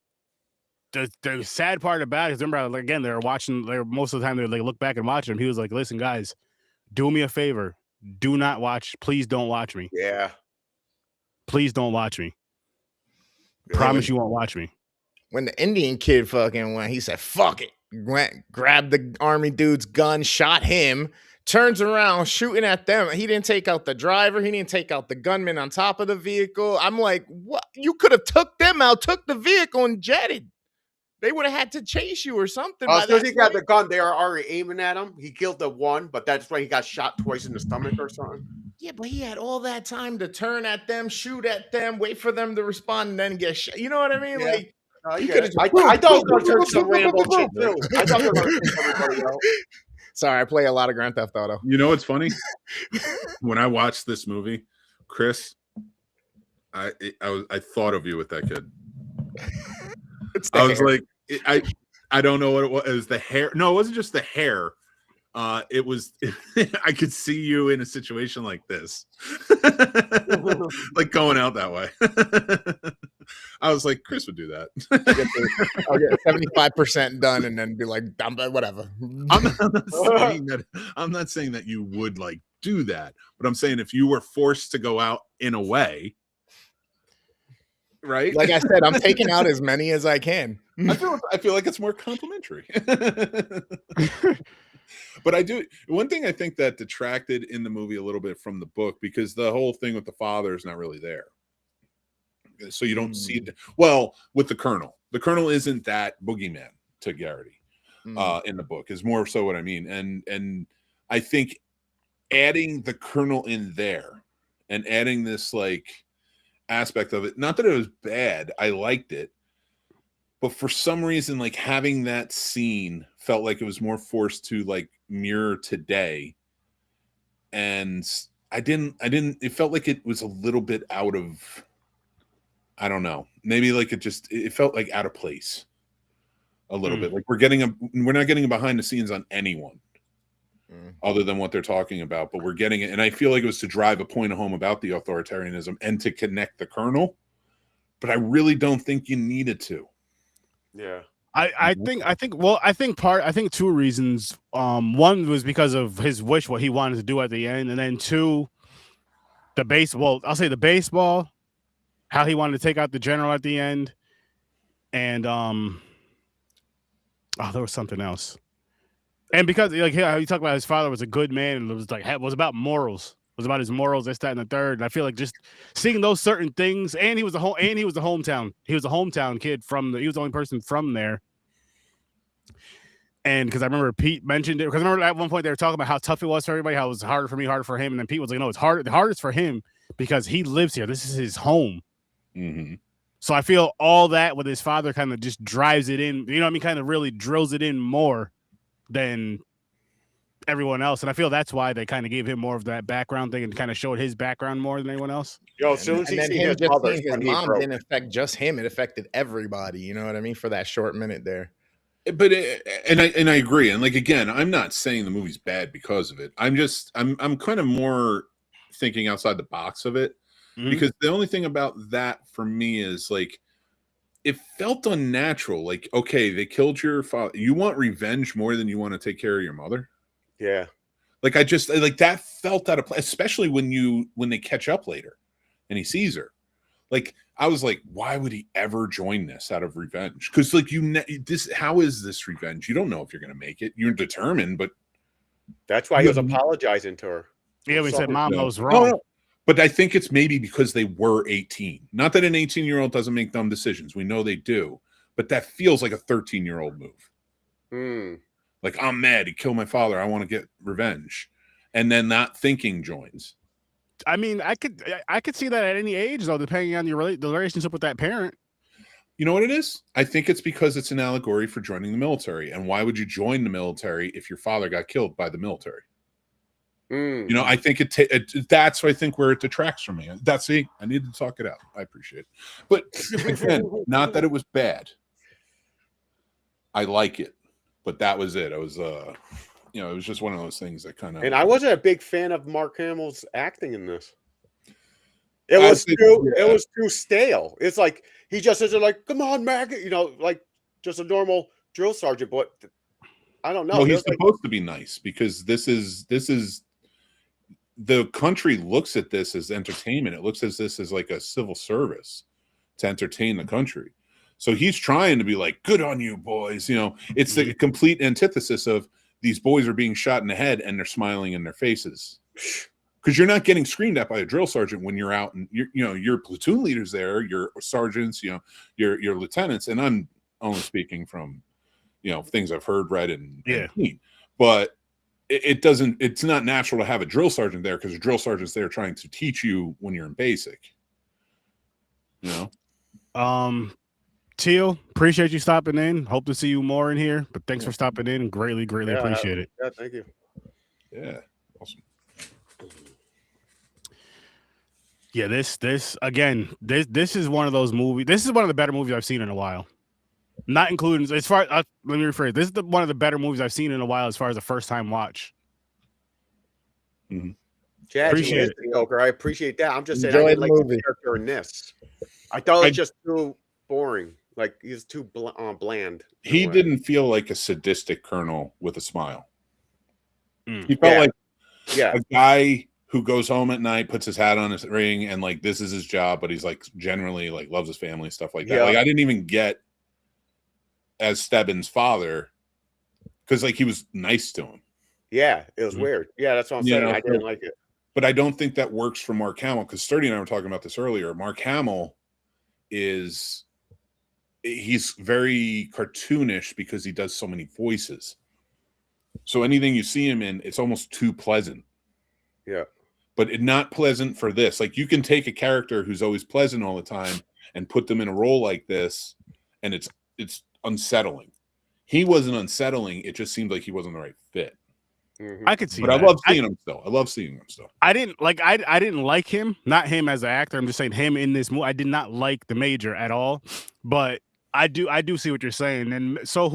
the sad part about it is, remember, again, most of the time they look back and watch him. He was like, "Listen, guys, do me a favor. Do not watch. Please don't watch me. Yeah. Please don't watch me. Promise you won't watch me." When the Indian kid fucking went, he said, "Fuck it." Grabbed the army dude's gun, shot him, turns around, shooting at them. He didn't take out the driver. He didn't take out the gunman on top of the vehicle. I'm like, what? You could have took them out, took the vehicle and jetted. They would have had to chase you or something. As soon as he got the gun, they are already aiming at him. He killed the one, but that's when he got shot twice in the stomach or something. Yeah, but he had all that time to turn at them, shoot at them, wait for them to respond, and then get shot. You know what I mean? Yeah. Like, I thought it was going to turn some Rambo shit too. I thought it was going to turn everybody out. Sorry, I play a lot of Grand Theft Auto. You know what's funny? When I watched this movie, Chris, I thought of you with that kid. I was like, I don't know what it was. It was the hair. No, it wasn't just the hair. It was. I could see you in a situation like this, like going out that way. I was like, Chris would do that. I'll get 75% done and then be like, whatever. I'm not saying that you would like do that, but I'm saying if you were forced to go out in a way. Right, like I said, I'm taking out as many as I can. I feel like it's more complimentary. But I do one thing I think that detracted in the movie a little bit from the book, because the whole thing with the father is not really there, so you don't see it. Well, with the colonel isn't that boogeyman to Garrity in the book, is more so what I mean, and I think adding the colonel in there and adding this like aspect of it, not that it was bad, I liked it, but for some reason, like having that scene felt like it was more forced to like mirror today, and I didn't it felt like it was a little bit out of, I don't know, maybe like it felt like out of place a little bit. Like we're not getting a behind the scenes on anyone other than what they're talking about, but we're getting it. And I feel like it was to drive a point home about the authoritarianism and to connect the colonel, but I really don't think you needed to. Yeah. I think two reasons. One was because of his wish, what he wanted to do at the end, and then two, the baseball, how he wanted to take out the general at the end, and there was something else. And because like how you talk about his father was a good man, and it was about morals. It was about his morals, this, that, and the third. And I feel like just seeing those certain things, and he was a hometown. He was a hometown kid he was the only person from there. And because I remember Pete mentioned it, because I remember at one point they were talking about how tough it was for everybody, how it was harder for me, harder for him. And then Pete was like, no, it's harder. The hardest for him because he lives here. This is his home. Mm-hmm. So I feel all that with his father kind of just drives it in, you know what I mean? Kind of really drills it in more than everyone else. And I feel that's why they kind of gave him more of that background thing and kind of showed his background more than anyone else. Yo, as soon as he then seen him his just mother, seeing his mom didn't affect just him. It affected everybody. You know what I mean? For that short minute there. But and I agree. And like, again, I'm not saying the movie's bad because of it. I'm kind of more thinking outside the box of it. Because the only thing about that for me is like, it felt unnatural. Like, okay, they killed your father. You want revenge more than you want to take care of your mother. Yeah. Like, I just like that felt out of place, especially when they catch up later and he sees her. Like, I was like, why would he ever join this out of revenge? Because like how is this revenge? You don't know if you're going to make it. You're determined, but that's why he was apologizing to her. Yeah, we said mom knows wrong. No. But I think it's maybe because they were 18. Not that an 18-year-old doesn't make dumb decisions. We know they do. But that feels like a 13-year-old move. Like, I'm mad. He killed my father. I want to get revenge. And then not thinking joins. I mean, I could see that at any age, though, depending on the relationship with that parent. You know what it is? I think it's because it's an allegory for joining the military. And why would you join the military if your father got killed by the military? You know, I think that's I think where it detracts from me. That's it. I needed to talk it out. I appreciate it. But again, not that it was bad. I like it, but that was it. I was, it was just one of those things that kind of. And I wasn't a big fan of Mark Hamill's acting in this. It was too stale. It's like he just is like, "Come on, maggot," like just a normal drill sergeant. But I don't know. No, he's supposed to be nice because this is. The country looks at this as entertainment. It looks at this as like a civil service to entertain the country. So he's trying to be like, good on you, boys. It's the complete antithesis of these boys are being shot in the head and they're smiling in their faces. Because you're not getting screamed at by a drill sergeant when you're out and your platoon leaders there, your sergeants, your lieutenants. And I'm only speaking from, things I've heard, read, and seen. But it's not natural to have a drill sergeant there because a drill sergeant's there trying to teach you when you're in basic. Teal, appreciate you stopping in. Hope to see you more in here, but thanks for stopping in. Greatly appreciate it. Yeah, thank you. Yeah, awesome. Yeah, this is one of those movies. This is one of the better movies I've seen in a while. Not including as far. Let me rephrase. This is one of the better movies I've seen in a while as far as a first time watch. Appreciate it, Joker. I appreciate that. I'm just saying I didn't like the character in this. I thought it was just too boring. Like he's too bland. He didn't feel like a sadistic colonel with a smile. He felt like a guy who goes home at night, puts his hat on his ring, and like this is his job, but he's like generally like loves his family, stuff like that. Like I didn't even get as Stebbins' father because like he was nice to him. Yeah, it was weird. Yeah, that's what I'm saying. I didn't like it. But I don't think that works for Mark Hamill because Sturdy and I were talking about this earlier. Mark Hamill he's very cartoonish because he does so many voices. So anything you see him in, it's almost too pleasant. Yeah. But it's not pleasant for this. Like you can take a character who's always pleasant all the time and put them in a role like this, and it's unsettling. He wasn't unsettling. It just seemed like he wasn't the right fit. I could see, but that. I love seeing him still. I didn't like him, not him as an actor. I'm just saying him in this movie. I did not like the Major at all, but I do see what you're saying. And so,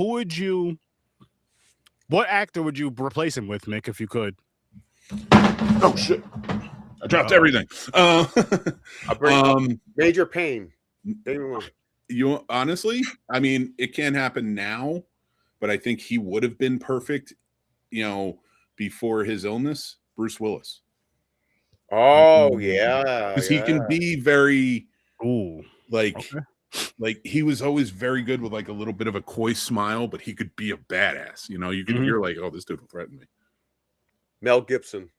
what actor would you replace him with, Mick, if you could? Oh shit! I dropped everything. Major Payne. You honestly, I mean, it can happen now, but I think he would have been perfect, before his illness. Bruce Willis. Oh yeah, because he can be very like he was always very good with like a little bit of a coy smile, but he could be a badass. You can hear like, oh, this dude will threaten me. Mel Gibson.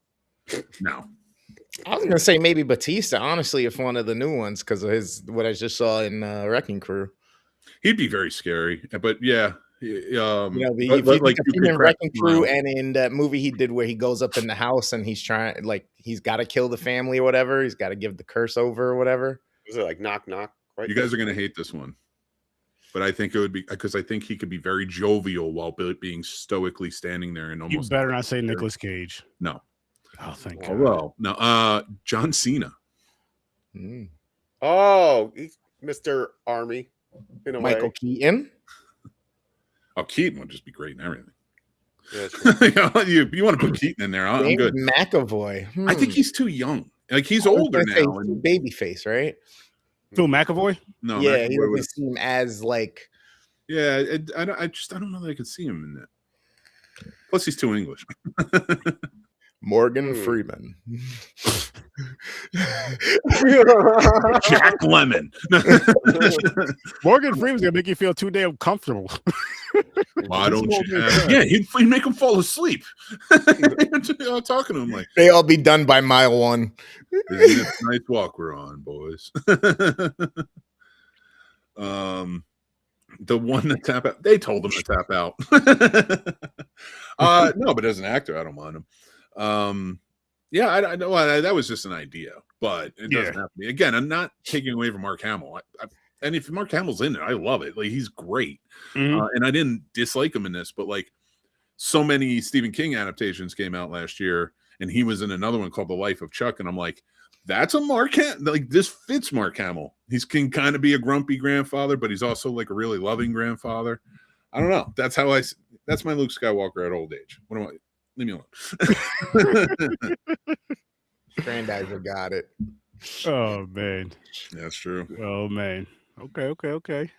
No. I was gonna say maybe Batista, honestly, if one of the new ones, because of what I just saw in Wrecking Crew. He'd be very scary, but yeah, You know, but if you like think you of him could in crack Wrecking a Crew smile. and in that movie he did where he goes up in the house and he's trying, like, he's got to kill the family or whatever. He's got to give the curse over or whatever. Was it like knock knock? Right. You guys are gonna hate this one, but I think it would be because I think he could be very jovial while being stoically standing there and You almost. better not say Nicolas Cage. No. Oh, thank God. Oh, well, no. John Cena. Mm. Oh, he's Mr. Army in a Michael way. Keaton. Oh, Keaton would just be great and everything. Yeah, you want to put Keaton in there? I'm James good. McAvoy. I think he's too young. Like he's I was older gonna say now. he's too And, baby face, right? Phil McAvoy? no, Yeah, McAvoy he doesn't was- seem as like. yeah. I don't know that I could see him in that. Plus, he's too English. Morgan Freeman. Jack Lemmon. Morgan Freeman's gonna make you feel too damn comfortable. Why don't He's you? older. Yeah, he'd make him fall asleep. Talking to him like, They all be done by mile 1. "Isn't it a nice walk we're on, boys?" The one to tap out, they told him to tap out. No, but as an actor, I don't mind him. Yeah, I know that was just an idea, but it doesn't have to be. Again, I'm not taking away from Mark Hamill. And if Mark Hamill's in it, I love it. Like he's great, and I didn't dislike him in this, but like so many Stephen King adaptations came out last year, and he was in another one called The Life of Chuck, and I'm like, that's a Mark Hamill. Like this fits Mark Hamill. He can kind of be a grumpy grandfather, but he's also like a really loving grandfather. I don't know. That's how that's my Luke Skywalker at old age. What am I? Leave me alone. Grandizer got it. Oh man. That's true. Oh man. Okay. Okay,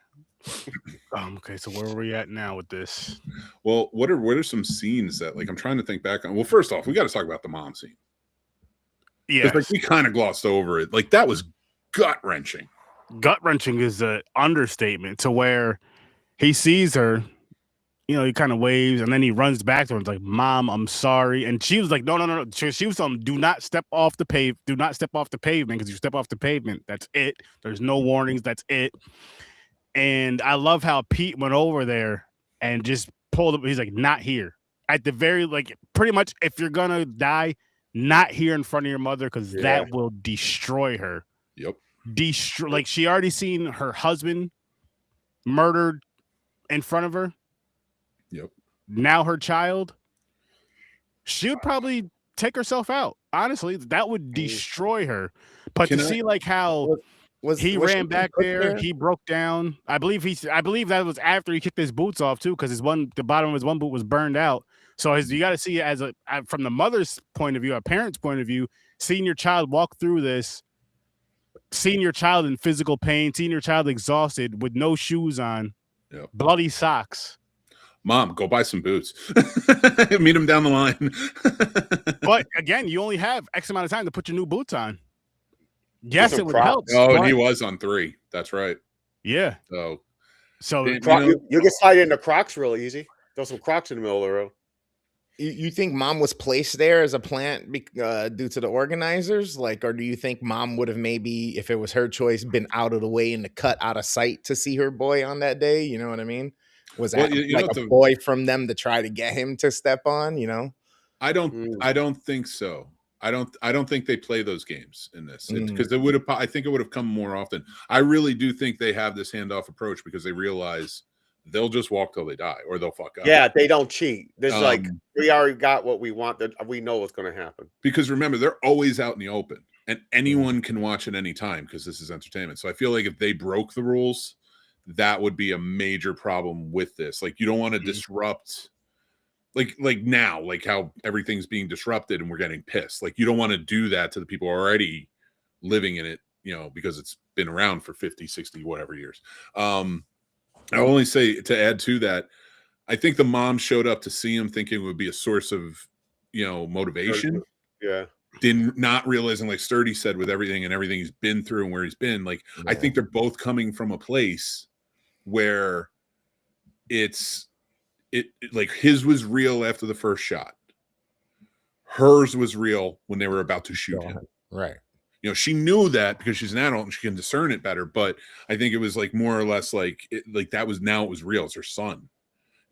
so where are we at now with this? Well, what are some scenes that like I'm trying to think back on? Well, first off, we got to talk about the mom scene. Yeah. Like we kind of glossed over it. Like that was gut wrenching. Gut wrenching is an understatement to where he sees her, he kind of waves and then he runs back to her and is like, "Mom, I'm sorry." And she was like, no. She was telling him, do not step off the pavement because you step off the pavement. That's it. There's no warnings. That's it. And I love how Pete went over there and just pulled up. He's like, not here. At the very, like, pretty much if you're going to die, not here in front of your mother because that will destroy her. Yep. Like she already seen her husband murdered in front of her. Yep. Now her child, she would probably take herself out. Honestly, that would destroy her. But to see like how he ran back there, he broke down. I believe that was after he kicked his boots off too, because the bottom of his one boot was burned out. So you got to see it as from the mother's point of view, a parent's point of view, seeing your child walk through this, seeing your child in physical pain, seeing your child exhausted with no shoes on, bloody socks. Mom, go buy some boots. Meet him down the line. But again, you only have X amount of time to put your new boots on. Yes, it would help. Oh, and he was on 3. That's right. Yeah. So you can slide into Crocs real easy. Throw some Crocs in the middle of the road. You think Mom was placed there as a plant due to the organizers? Like, or do you think Mom would have maybe, if it was her choice, been out of the way and cut out of sight to see her boy on that day? You know what I mean? Was that a boy from them to try to get him to step on? I don't think so. I don't think they play those games in this because it would have. I think it would have come more often. I really do think they have this handoff approach because they realize they'll just walk till they die or they'll fuck up. Yeah, they don't cheat. There's like we already got what we want. That we know what's going to happen. Because remember, they're always out in the open, and anyone can watch at any time because this is entertainment. So I feel like if they broke the rules, that would be a major problem with this. Like you don't want to disrupt. Like now, like how everything's being disrupted and we're getting pissed. Like you don't want to do that to the people already living in it, because it's been around for 50, 60, whatever years. I only say to add to that, I think the mom showed up to see him thinking it would be a source of, motivation. Yeah. Not realizing, like Sturdy said, with everything he's been through and where he's been, like, I think they're both coming from a place where like his was real after the first shot. Hers was real when they were about to shoot him. Right. She knew that because she's an adult and she can discern it better. But I think it was like more or less like it was real. It's her son.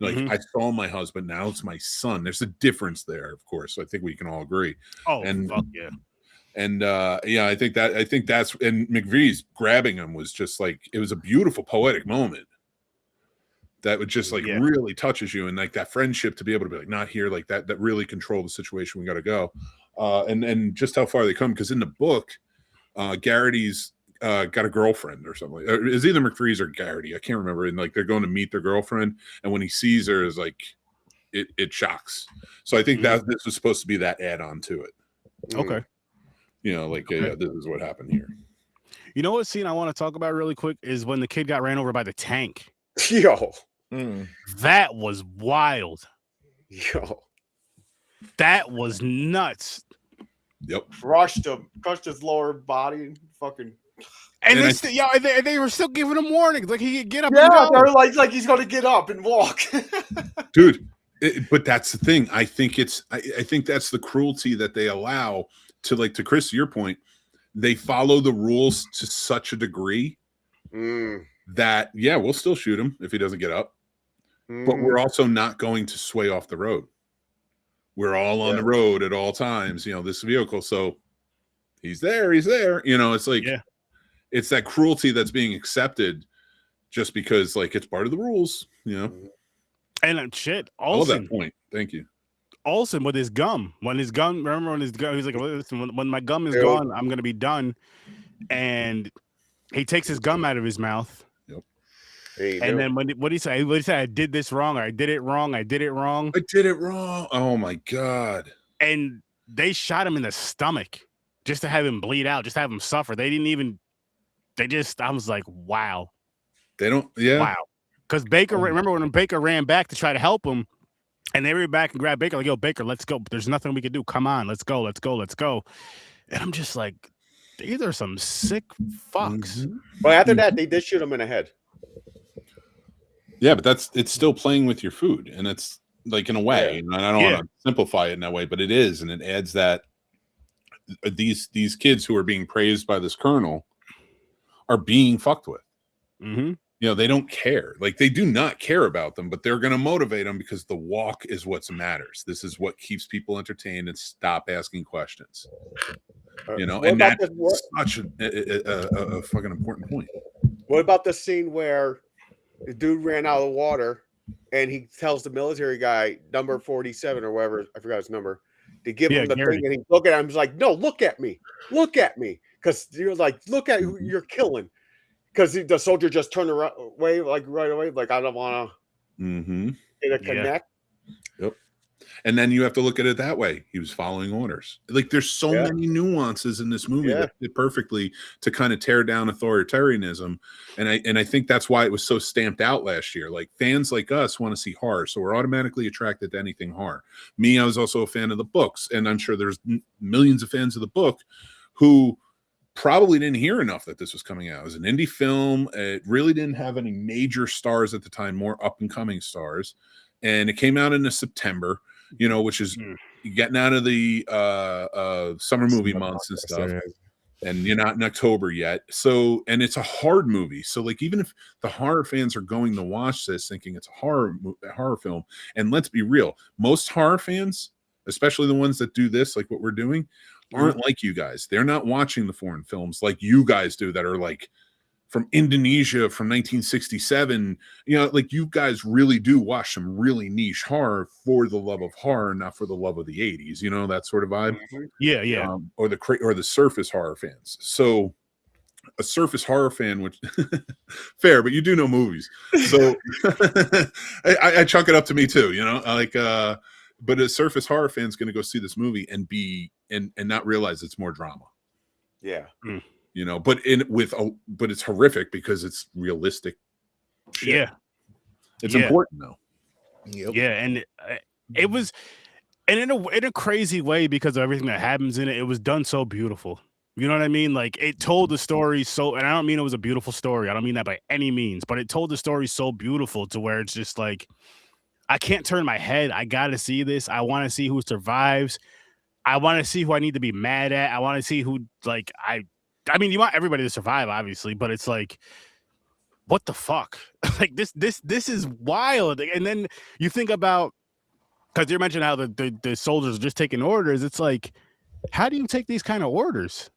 Like I saw my husband, now it's my son. There's a difference there, of course. So I think we can all agree. Oh, and fuck yeah. And yeah, I think that's and McVee's grabbing him was just like, it was a beautiful poetic moment that would just like really touches you, and like that friendship to be able to be like, not here, like that really control the situation. We got to go. And just how far they come, because in the book, Garrity's got a girlfriend or something. It's either McVee's or Garrity, I can't remember. And like they're going to meet their girlfriend, and when he sees her, is like it shocks. So I think that this was supposed to be that add-on to it. Okay. You know, like this is what happened here. You know what scene I want to talk about really quick is when the kid got ran over by the tank. Yo. That was wild. Yo. That was nuts. Yep. Crushed his lower body, fucking. And they were still giving him warnings, like he could get up. Yeah, and go. they're like he's gonna get up and walk. Dude, but that's the thing. I think I think that's the cruelty that they allow to, like, to Chris, to your point. They follow the rules to such a degree that we'll still shoot him if he doesn't get up, but we're also not going to sway off the road. We're all on the road at all times, you know, this vehicle. So he's there. You know, it's like, it's that cruelty that's being accepted just because, like, it's part of the rules, you know? And shit, I love Olsen. that point. Thank you. Olsen with his gum. Remember when his gum, he's like, listen, when my gum is gone, I'm going to be done. And he takes his gum out of his mouth. And then what he say? What he said? I did this wrong. Or I did it wrong. I did it wrong. Oh my God. And they shot him in the stomach just to have him bleed out, just to have him suffer. I was like, wow. They don't, wow. Because Baker, remember when Baker ran back to try to help him, and they ran back and grabbed Baker, like, yo, Baker, let's go. There's nothing we can do. Come on, let's go. And I'm just like, these are some sick fucks. Well, after that, they did shoot him in the head. Yeah, but it's still playing with your food, and it's like, in a way, and I don't want to simplify it in that way, but it is, and it adds that these kids who are being praised by this colonel are being fucked with. You know, they don't care. Like, they do not care about them, but they're going to motivate them because the walk is what matters. This is what keeps people entertained and stop asking questions. You know, and that's such a fucking important point. What about the scene where the dude ran out of the water and he tells the military guy, number 47 or whatever, I forgot his number, to give him the thing, and he look at him, he's like, no, look at me. Because you're like, look at who you're killing. Because the soldier just turned away, like right away, like, I don't want to connect. Yep. And then you have to look at it that way. He was following orders. Like, there's so many nuances in this movie that fit perfectly to kind of tear down authoritarianism. And I think that's why it was so stamped out last year. Like, fans like us want to see horror, so we're automatically attracted to anything horror. Me, I was also a fan of the books, and I'm sure there's millions of fans of the book who probably didn't hear enough that this was coming out. It was an indie film. It really didn't have any major stars at the time, more up and coming stars. And it came out in September, you know, which is getting out of the summer movie months and stuff. And you're not in October yet. So, and it's a hard movie. So, like, even if the horror fans are going to watch this thinking it's a horror film, and let's be real, most horror fans, especially the ones that do this, like what we're doing, aren't like you guys. They're not watching the foreign films like you guys do that are like from Indonesia from 1967. You know, like, you guys really do watch some really niche horror for the love of horror, not for the love of the 80s, you know, that sort of vibe. Or the surface horror fans. So a surface horror fan, which fair, but you do know movies. So I chunk it up to me too, you know, like, but a surface horror fan is going to go see this movie and not realize it's more drama. Yeah. You know, but it's horrific because it's realistic shit. Yeah. It's important though. Yeah, and it was, and in a crazy way, because of everything that happens in it, it was done so beautiful. You know what I mean? Like, it told the story so, and I don't mean it was a beautiful story. I don't mean that by any means, but it told the story so beautiful to where it's just like, I can't turn my head. I got to see this. I want to see who survives. I want to see who I need to be mad at. I want to see who, like, I mean, you want everybody to survive, obviously, but it's like, what the fuck? Like this is wild. And then you think about, because you mentioned how the soldiers are just taking orders. It's like, how do you take these kind of orders?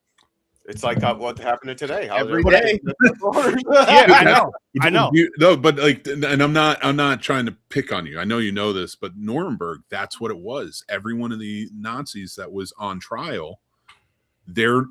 It's like what happened today. How Every everybody- day. Yeah, I know. I know. No, but like, and I'm not trying to pick on you. I know you know this, but Nuremberg, that's what it was. Every one of the Nazis that was on trial, their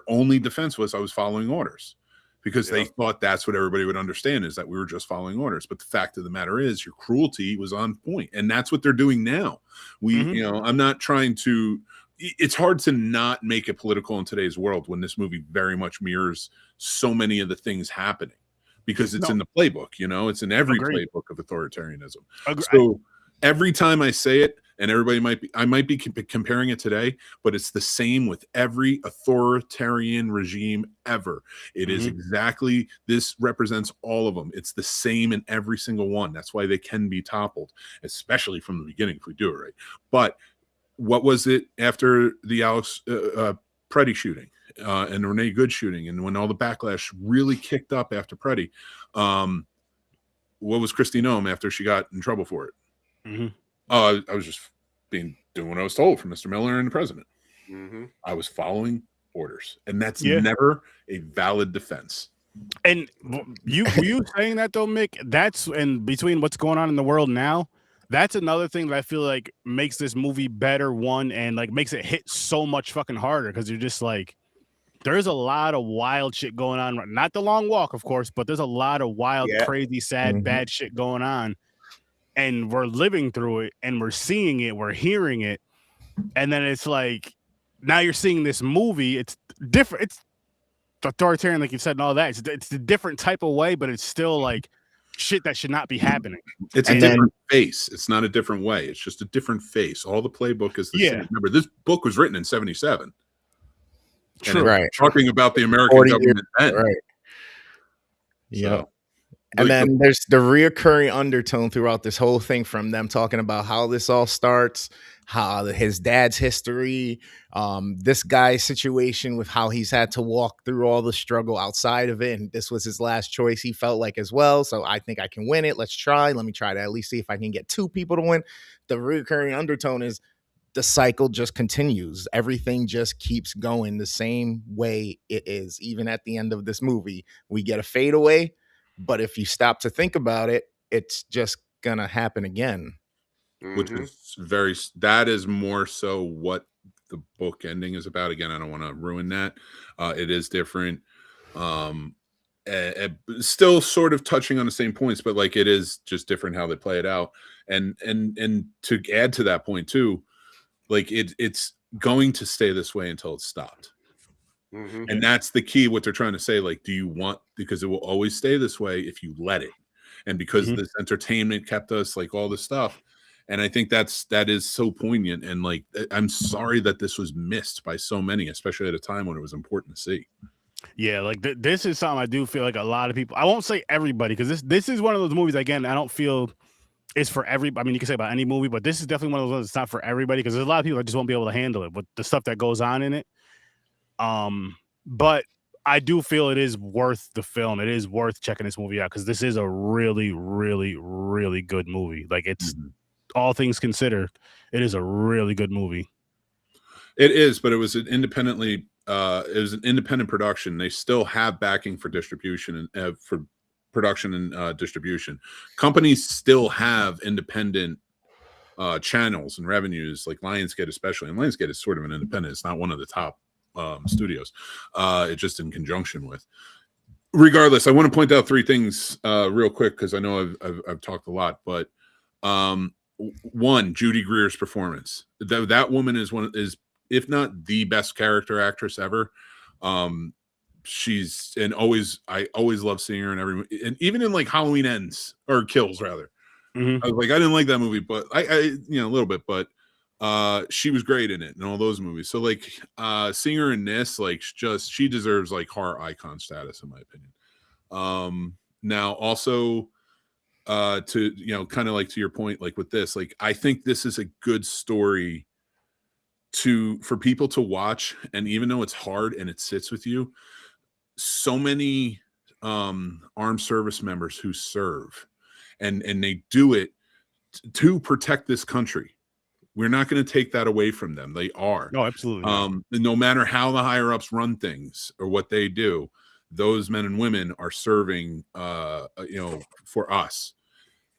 only defense was, I was following orders, because they thought that's what everybody would understand, is that we were just following orders. But the fact of the matter is, your cruelty was on point, and that's what they're doing now. You know, I'm not trying to. It's hard to not make it political in today's world when this movie very much mirrors so many of the things happening, because it's in the playbook. You know, it's in every playbook of authoritarianism. So every time I say it, and I might be comparing it today, but it's the same with every authoritarian regime ever. It is exactly, this represents all of them. It's the same in every single one. That's why they can be toppled, especially from the beginning if we do it right. But what was it after the Alex Preddy shooting and Renee Good shooting, and when all the backlash really kicked up after Preddy? What was Kristi Noem after she got in trouble for it? I was just doing what I was told from Mr. Miller and the president. I was following orders, and that's never a valid defense. And you saying that though, Mick, that's, and between what's going on in the world now, that's another thing that I feel like makes this movie better, one, and like makes it hit so much fucking harder, because you're just like, there's a lot of wild shit going on. Not The Long Walk, of course, but there's a lot of wild, crazy, sad, bad shit going on. And we're living through it, and we're seeing it, we're hearing it. And then it's like, now you're seeing this movie. It's different. It's authoritarian, like you said, and all that. It's a different type of way, but it's still like shit that should not be happening. It's a different face. It's not a different way. It's just a different face. All the playbook is the same. Remember, this book was written in 1977. True. Right. Talking about the American government then. Right. Yeah. So, and then there's the reoccurring undertone throughout this whole thing, from them talking about how this all starts, how his dad's history, this guy's situation with how he's had to walk through all the struggle outside of it, and this was his last choice, he felt like, as well. So I think I can win it. Let's try. Let me try to at least see if I can get two people to win. The reoccurring undertone is the cycle just continues. Everything just keeps going the same way it is. Even at the end of this movie, we get a fadeaway. But if you stop to think about it, it's just gonna happen again. Which is that is more so what the book ending is about. Again, I don't want to ruin that. It is different. Still sort of touching on the same points, but like, it is just different how they play it out. And to add to that point too, like it's going to stay this way until it's stopped. And that's the key, what they're trying to say. Like, do you want, because it will always stay this way if you let it. And because this entertainment kept us, like, all this stuff. And I think that is so poignant. And like, I'm sorry that this was missed by so many, especially at a time when it was important to see. Yeah, like this is something I do feel like a lot of people, I won't say everybody, because this is one of those movies, again, I don't feel it's for everybody. I mean, you can say about any movie, but this is definitely one of those ones that's not for everybody, because there's a lot of people that just won't be able to handle it with the stuff that goes on in it. But I do feel it is worth the film. It is worth checking this movie out, because this is a really, really, really good movie. Like, it's all things considered, it is a really good movie. It is, but it was an independent production. They still have backing for distribution and for production and distribution. Companies still have independent channels and revenues, like Lionsgate especially. And Lionsgate is sort of an independent. It's not one of the top studios. It's just in conjunction with. Regardless, I want to point out three things real quick, because I know I've talked a lot, but one, Judy Greer's performance. That woman is if not the best character actress ever. She's, and I always love seeing her in every, and even in like Halloween Ends, or Kills rather. I was like, I didn't like that movie, but I a little bit, but she was great in it and all those movies. So like seeing her in this, like, she deserves like horror icon status, in my opinion. Now also to kind of like to your point, like with this, like, I think this is a good story for people to watch. And even though it's hard and it sits with you, so many armed service members who serve, and they do it to protect this country. We're not going to take that away from them. They are. No, absolutely not. No matter how the higher ups run things or what they do, those men and women are serving, for us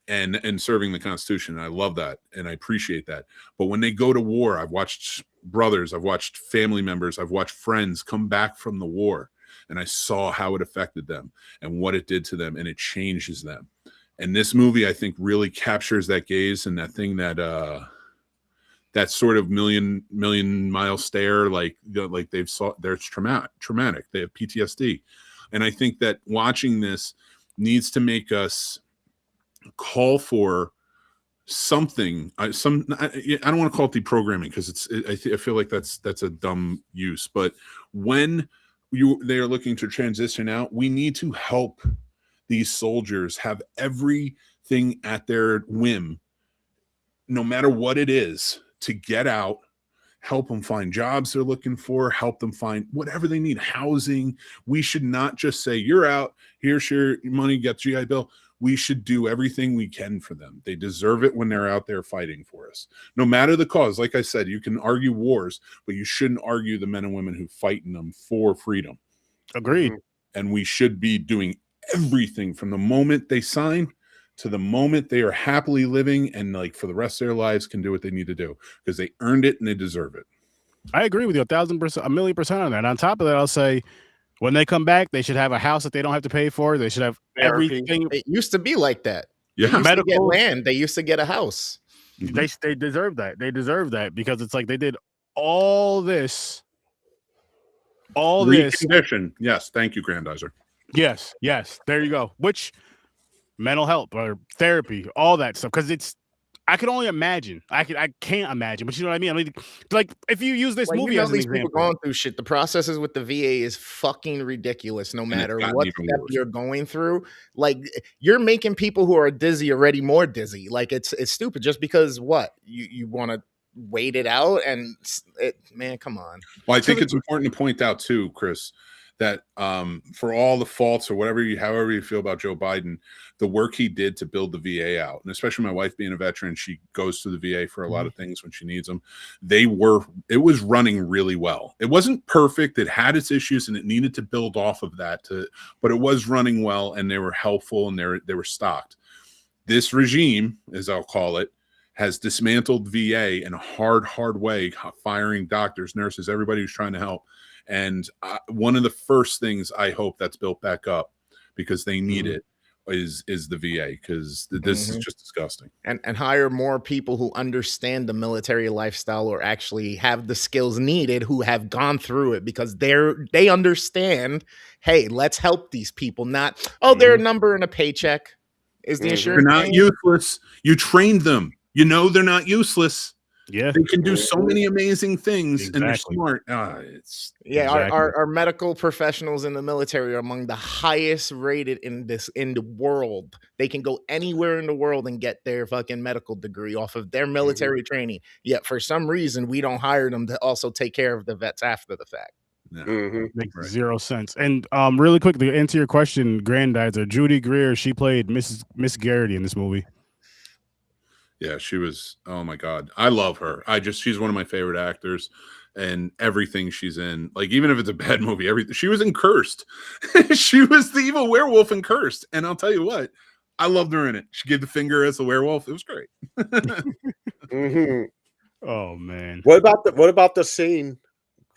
and serving the Constitution. I love that. And I appreciate that. But when they go to war, I've watched brothers, I've watched family members, I've watched friends come back from the war, and I saw how it affected them and what it did to them, and it changes them. And this movie, I think, really captures that gaze and that thing that sort of million mile stare, like they've saw, they're traumatic. They have PTSD. And I think that watching this needs to make us call for something. I don't want to call it deprogramming, because I feel like that's a dumb use. But when they are looking to transition out, we need to help these soldiers have everything at their whim, no matter what it is, to get out, help them find jobs they're looking for, help them find whatever they need, housing. We should not just say, you're out, here's your money, get GI Bill. We should do everything we can for them. They deserve it when they're out there fighting for us. No matter the cause, like I said, you can argue wars, but you shouldn't argue the men and women who fight in them for freedom. Agreed. And we should be doing everything from the moment they sign to the moment they are happily living and like for the rest of their lives can do what they need to do, because they earned it and they deserve it. I agree with you 1,000%, 1,000,000% on that. And on top of that, I'll say when they come back, they should have a house that they don't have to pay for. They should have everything. It used to be like that. Yeah, they used to get land. They used to get a house. They deserve that. They deserve that, because it's like they did all this. Recondition. Yes, thank you, Grandizer. Yes. There you go. Which mental health or therapy, all that stuff, because I can only imagine. I can't imagine, but you know what I mean? I mean, like if you use this movie as an these example, people going through shit. The processes with the VA is fucking ridiculous. No matter what step you're going through, like you're making people who are dizzy already more dizzy. Like it's stupid just because you want to wait it out, and man, come on. Well, I think it's important to point out too, Chris, that for all the faults or however you feel about Joe Biden, the work he did to build the VA out, and especially my wife being a veteran, she goes to the VA for a lot of things when she needs them. It was running really well. It wasn't perfect. It had its issues and it needed to build off of that but it was running well, and they were helpful, and they were stocked. This regime, as I'll call it, has dismantled VA in a hard way, firing doctors, nurses, everybody who's trying to help. And one of the first things I hope that's built back up, because they need it, is the VA, because this is just disgusting. And hire more people who understand the military lifestyle, or actually have the skills needed, who have gone through it, because they understand, hey, let's help these people. Not, they're a number and a paycheck. Is the insurance? They're not useless. You trained them. You know they're not useless. Yeah, they can do so many amazing things, and they're smart. Our medical professionals in the military are among the highest rated in the world. They can go anywhere in the world and get their fucking medical degree off of their military training. Yet for some reason, we don't hire them to also take care of the vets after the fact. Makes zero sense. And really quick to answer your question, Grandizer, Judy Greer, she played Miss Garrity in this movie. Yeah, she was. Oh my God, I love her. She's one of my favorite actors, and everything she's in, like even if it's a bad movie, she was in Cursed. She was the evil werewolf in Cursed, and I'll tell you what, I loved her in it. She gave the finger as the werewolf. It was great. Oh man, what about the scene?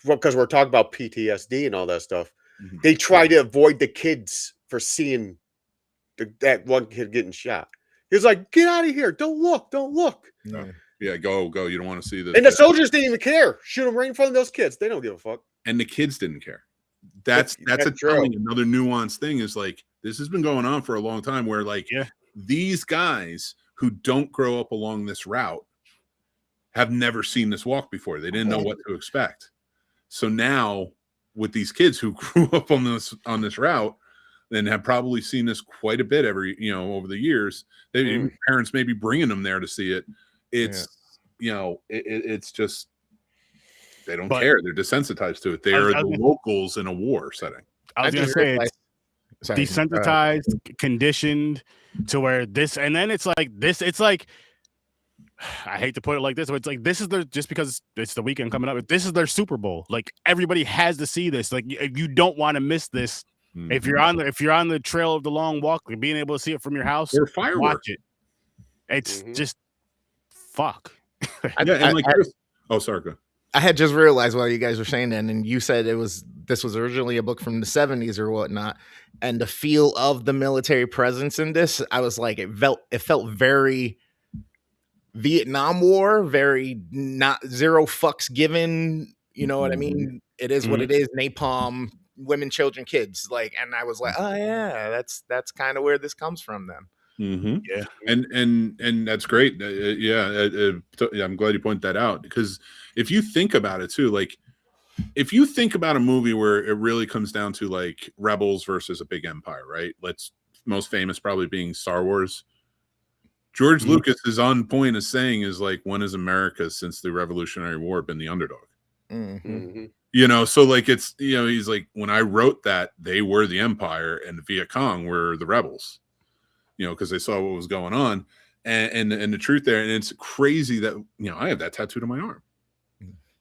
Because we're talking about PTSD and all that stuff. They try to avoid the kids for seeing that one kid getting shot. He's like, get out of here. Don't look. Yeah, go. You don't want to see this. And the soldiers didn't even care. Shoot them right in front of those kids. They don't give a fuck. And the kids didn't care. That's another nuanced thing is like, this has been going on for a long time where like these guys who don't grow up along this route have never seen this walk before. They didn't know what to expect. So now with these kids who grew up on this route, and have probably seen this quite a bit over the years. Parents may be bringing them there to see it. It's it's just they don't care. They're desensitized to it. They are the locals in a war setting. I was going to say Sorry. desensitized, conditioned to where this, and then it's like this. It's like, I hate to put it like this, but it's like this is their, just because it's the weekend coming up, this is their Super Bowl. Like everybody has to see this. Like you don't want to miss this. Mhm. If you're on the trail of the long walk, like, being able to see it from your house, Or fireworks. watch it. It's just fuck. Oh, sorry. Go. I had just realized while you guys were saying that, and you said this was originally a book from the 70s or whatnot, and the feel of the military presence in this, I was like, it felt very Vietnam War, very not zero fucks given. You know what I mean? It is what it is. Napalm, women, children, kids. Like, and I was like, oh yeah, that's kind of where this comes from then. Mm-hmm. Yeah, and that's great. I'm glad you point that out, because if you think about it too, like if you think about a movie where it really comes down to like rebels versus a big empire, right? Most famous probably being Star Wars. George Lucas is on point of saying is like, when has America since the Revolutionary War been the underdog? You know, so like it's, you know, he's like, when I wrote that, they were the empire and the Viet Cong were the rebels. You know, because they saw what was going on, and the truth there, and it's crazy that, you know, I have that tattooed on my arm.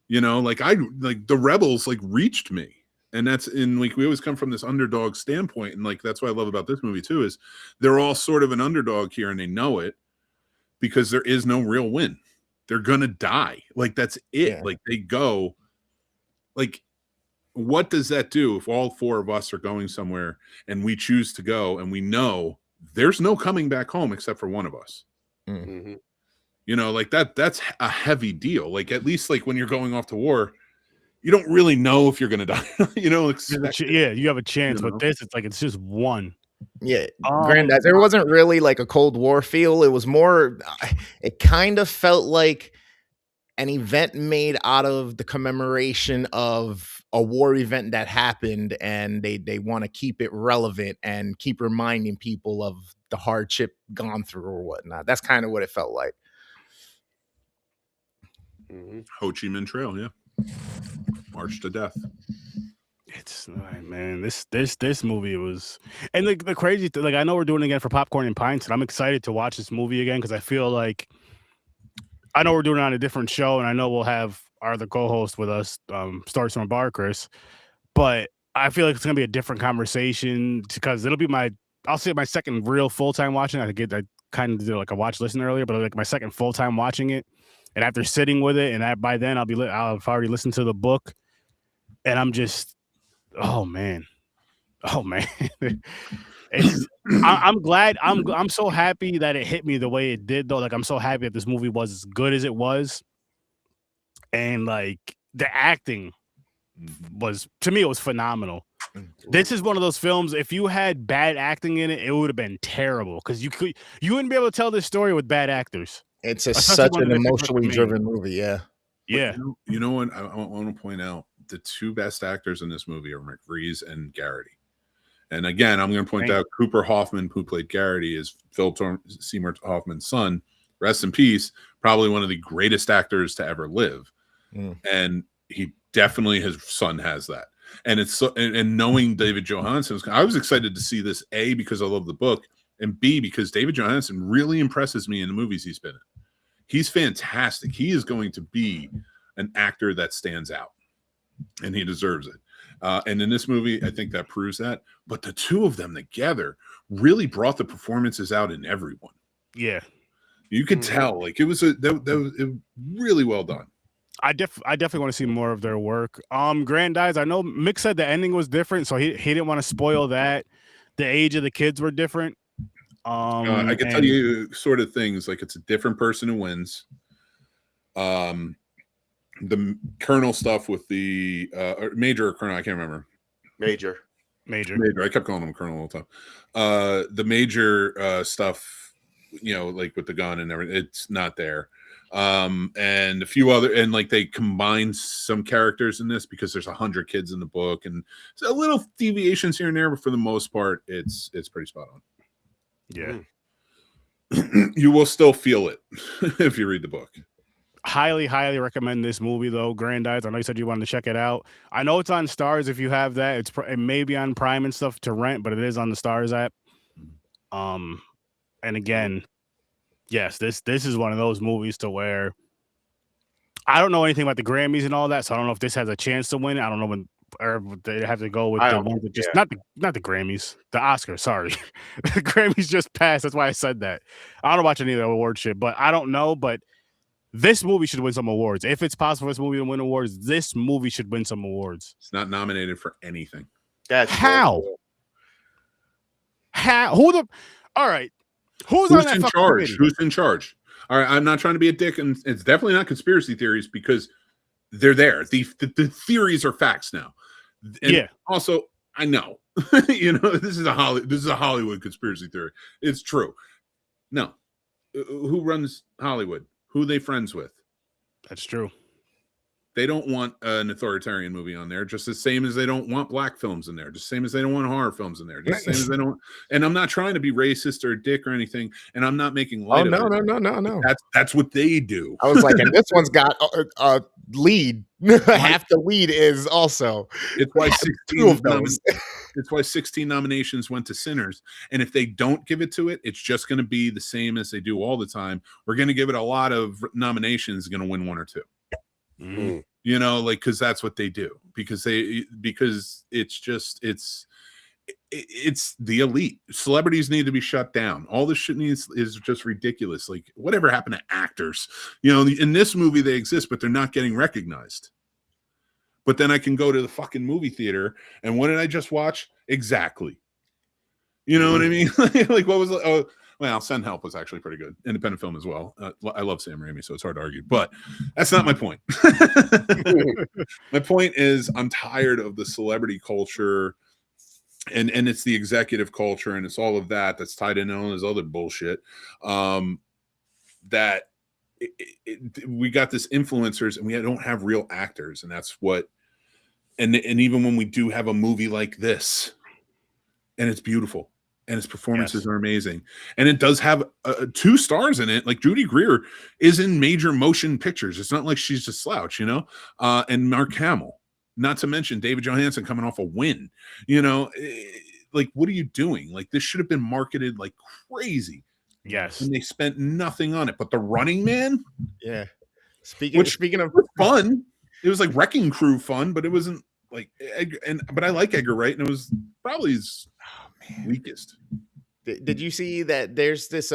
You know, like the rebels like reached me, and that's in like we always come from this underdog standpoint, and like that's what I love about this movie too, is they're all sort of an underdog here, and they know it because there is no real win. They're gonna die. Like that's it. Yeah. Like they go. Like, what does that do if all four of us are going somewhere and we choose to go, and we know there's no coming back home except for one of us? You know, like that's a heavy deal. Like, at least like when you're going off to war, you don't really know if you're going to die. You know, yeah, you have a chance, but this, it's like, it's just one. Yeah, Granddad, there wasn't really like a Cold War feel. It was more, it kind of felt like an event made out of the commemoration of a war event that happened, and they want to keep it relevant and keep reminding people of the hardship gone through or whatnot. That's kind of what it felt like. Ho Chi Minh Trail, yeah. March to death. It's man, this movie was, and the crazy thing, like, I know we're doing it again for Popcorn and Pints, and I'm excited to watch this movie again because I feel like, I know we're doing it on a different show, and I know we'll have our other co-host with us, Stories from a Bar, Chris, but I feel like it's gonna be a different conversation because it'll be I'll say my second real full-time watching. I kind of did like a watch listen earlier, but like my second full-time watching it, and after sitting with it, and by then I've already listened to the book, and I'm just, oh man. I'm glad. I'm so happy that it hit me the way it did, though. Like, I'm so happy that this movie was as good as it was, and like the acting was, to me, it was phenomenal. This is one of those films, if you had bad acting in it, it would have been terrible, because you wouldn't be able to tell this story with bad actors. It's such an emotionally driven movie. Yeah. You know what? I want to point out the two best actors in this movie are McReese and Garrity. And again, I'm going to point out Cooper Hoffman, who played Garrity, is Philip Seymour Hoffman's son. Rest in peace. Probably one of the greatest actors to ever live. And he definitely, his son has that. And it's so, and knowing David Johansen, I was excited to see this, A, because I love the book, and B, because David Johansen really impresses me in the movies he's been in. He's fantastic. He is going to be an actor that stands out, and he deserves it. And in this movie, I think that proves that. But the two of them together really brought the performances out in everyone. Yeah, you could tell. Like, it was really well done. I definitely want to see more of their work. Grandize, I know Mick said the ending was different, so he didn't want to spoil that. The age of the kids were different. I can tell you sort of things, like it's a different person who wins. The colonel stuff with the major or colonel, I can't remember. Major. I kept calling him colonel all the time. The major stuff, you know, like with the gun and everything, it's not there. And a few other, and like they combine some characters in this because there's 100 kids in the book, and a little deviations here and there, but for the most part, it's pretty spot on. Yeah. You will still feel it if you read the book. highly, highly recommend this movie though. Grandize. I know you said you wanted to check it out. I know it's on Stars. If you have that, it may be on Prime and stuff to rent, but it is on the Stars app. And again, yes, this is one of those movies to where I don't know anything about the Grammys and all that, so I don't know if this has a chance to win. I don't know when, or they have to go with the ones that just not the Grammys, the Oscars. Sorry, the Grammys just passed. That's why I said that. I don't watch any of the award shit, but I don't know. But this movie should win some awards. If it's possible for this movie to win awards, this movie should win some awards. It's not nominated for anything. That's how? How? Who the? All right. Who's on that in fucking charge? committee? Who's in charge? All right, I'm not trying to be a dick, and it's definitely not conspiracy theories because they're there. The theories are facts now. And yeah. Also, I know, you know, this is a Hollywood conspiracy theory. It's true. No, who runs Hollywood? Who are they friends with? That's true. They don't want an authoritarian movie on there, just the same as they don't want black films in there, just the same as they don't want horror films in there, just the same as they don't. And I'm not trying to be racist or a dick or anything, and I'm not making light of it. No. That's what they do. I was like, and this one's got a lead. Half the lead is also. It's why 16 of those. It's why 16 nominations went to Sinners. And if they don't give it to it, it's just going to be the same as they do all the time. We're going to give it a lot of nominations, going to win one or two. Mm-hmm. You know, like, because that's what they do, because it's the elite. Celebrities need to be shut down. All this shit is just ridiculous. Like, whatever happened to actors? You know, in this movie they exist, but they're not getting recognized. But then I can go to the fucking movie theater, and what did I just watch? Exactly. You know what I mean? Like, what was? Oh, well, Send Help was actually pretty good. Independent film as well. I love Sam Raimi, so it's hard to argue. But that's not my point. My point is, I'm tired of the celebrity culture, and it's the executive culture, and it's all of that that's tied in all this other bullshit. That we got this influencers, and we don't have real actors, and that's what. And even when we do have a movie like this, and it's beautiful. And his performances are amazing. And it does have 2 stars in it. Like, Judy Greer is in major motion pictures. It's not like she's a slouch, you know? And Mark Hamill, not to mention David Johansen coming off a win. You know, like, what are you doing? Like, this should have been marketed like crazy. Yes. And they spent nothing on it. But The Running Man? Yeah. Speaking of fun, it was like Wrecking Crew fun, but it wasn't like but I like Edgar Wright, and it was probably his weakest. Did you see that there's this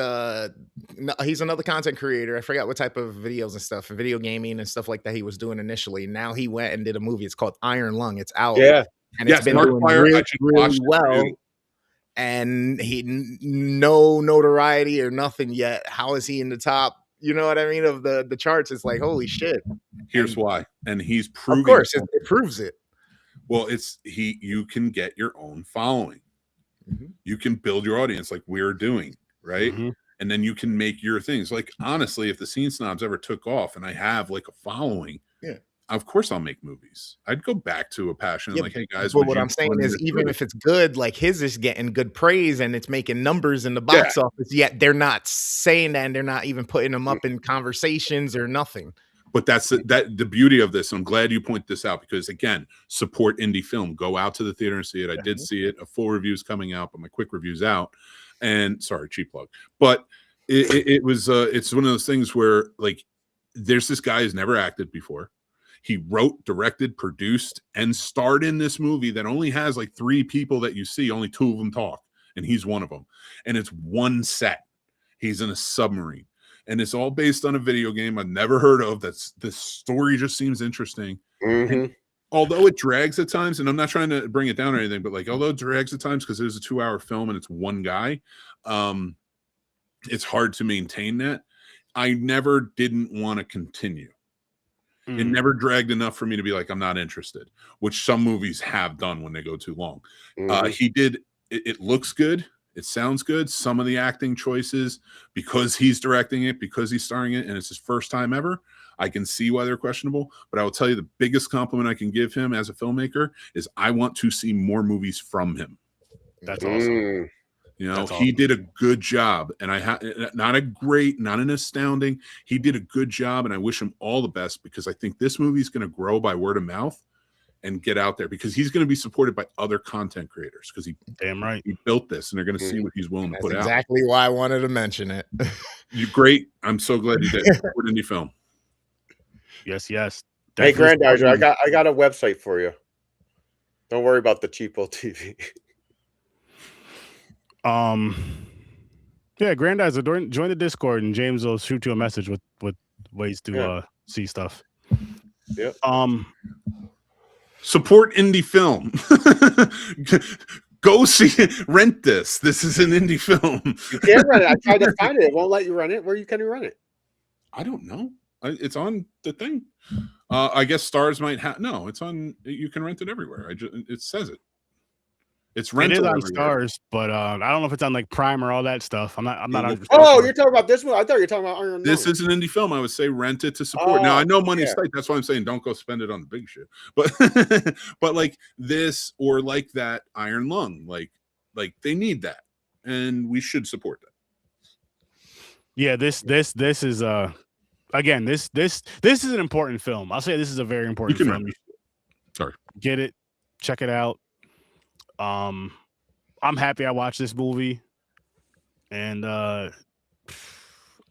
he's another content creator. I forgot what type of videos and stuff, video gaming and stuff like that he was doing initially. Now he went and did a movie. It's called Iron Lung. It's out. Yeah. And it's been doing really well. And he no notoriety or nothing yet. How is he in the top? You know what I mean? Of the charts. It's like, holy shit. Here's why. And he's proving. Of course, it proves it. Well, you can get your own following. Mm-hmm. You can build your audience like we're doing, right? Mm-hmm. And then you can make your things. Like, honestly, if the Scene Snobs ever took off and I have like a following, of course I'll make movies. I'd go back to a passion like, hey guys. But what I'm saying is, even if it's good, like his is getting good praise and it's making numbers in the box office, yet they're not saying that, and they're not even putting them up in conversations or nothing. But that's the beauty of this. I'm glad you point this out, because again, support indie film. Go out to the theater and see it. I did see it. A full review is coming out, but my quick review's out. And sorry, cheap plug. But it was it's one of those things where, like, there's this guy who's never acted before. He wrote, directed, produced, and starred in this movie that only has like 3 people that you see. Only 2 of them talk, and he's one of them. And it's one set. He's in a submarine. And it's all based on a video game I've never heard of. The story just seems interesting. Mm-hmm. Although it drags at times, and I'm not trying to bring it down or anything, but like, although it drags at times because it was a 2-hour film and it's one guy, it's hard to maintain that. I never didn't want to continue. Mm. It never dragged enough for me to be like, I'm not interested, which some movies have done when they go too long. Mm-hmm. He did. It looks good. It sounds good. Some of the acting choices, because he's directing it, because he's starring it, and it's his first time ever, I can see why they're questionable. But I will tell you, the biggest compliment I can give him as a filmmaker is I want to see more movies from him. That's awesome. You know, That's he awesome. did a good job, and not an astounding. He did a good job, and I wish him all the best because I think this movie is going to grow by word of mouth and get out there because he's going to be supported by other content creators because he Damn right. he built this, and they're going to see what he's willing to That's put out. exactly why I wanted to mention it. You great. I'm so glad you did. Support indie film. Yes, yes. Hey, Definitely Grandizer, I supporting- got a website for you. Don't worry about the cheapo TV. Yeah, Grandizer, join the Discord, and James will shoot you a message with ways to Yeah. see stuff. Yep. Support indie film. Go see it. Rent this. This is an indie film. You can't rent it. I tried to find it. It won't let you rent it. Where can you rent it? I don't know. It's on the thing. I guess Stars might have. No, it's on. You can rent it everywhere. It says it. It's It rental is on everywhere. Stars, but I don't know if it's on like Prime or all that stuff. I'm not. Oh, you're talking about this one? I thought you were talking about Iron This Lung. is an indie film. I would say rent it to support. Now I know money's yeah. tight. That's why I'm saying don't go spend it on the big shit. But but like this or like that Iron Lung, like they need that, and we should support that. Yeah, this is again this is an important film. I'll say this is a very important can film. rent Sorry. Get it, check it out. I'm happy I watched this movie, and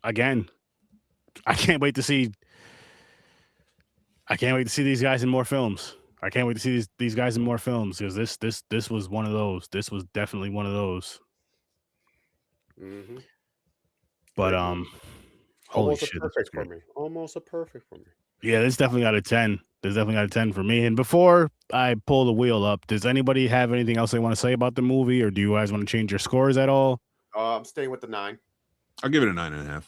again, I can't wait to see these guys in more films. I can't wait to see these guys in more films because this was one of those. This was definitely one of those. Mm-hmm. But holy Almost shit, a perfect for me. Almost a perfect for me. yeah, this definitely got a 10. There's definitely got a 10 for me. And before I pull the wheel up, does anybody have anything else they want to say about the movie, or do you guys want to change your scores at all? I'm staying with the 9. I'll give it a 9.5.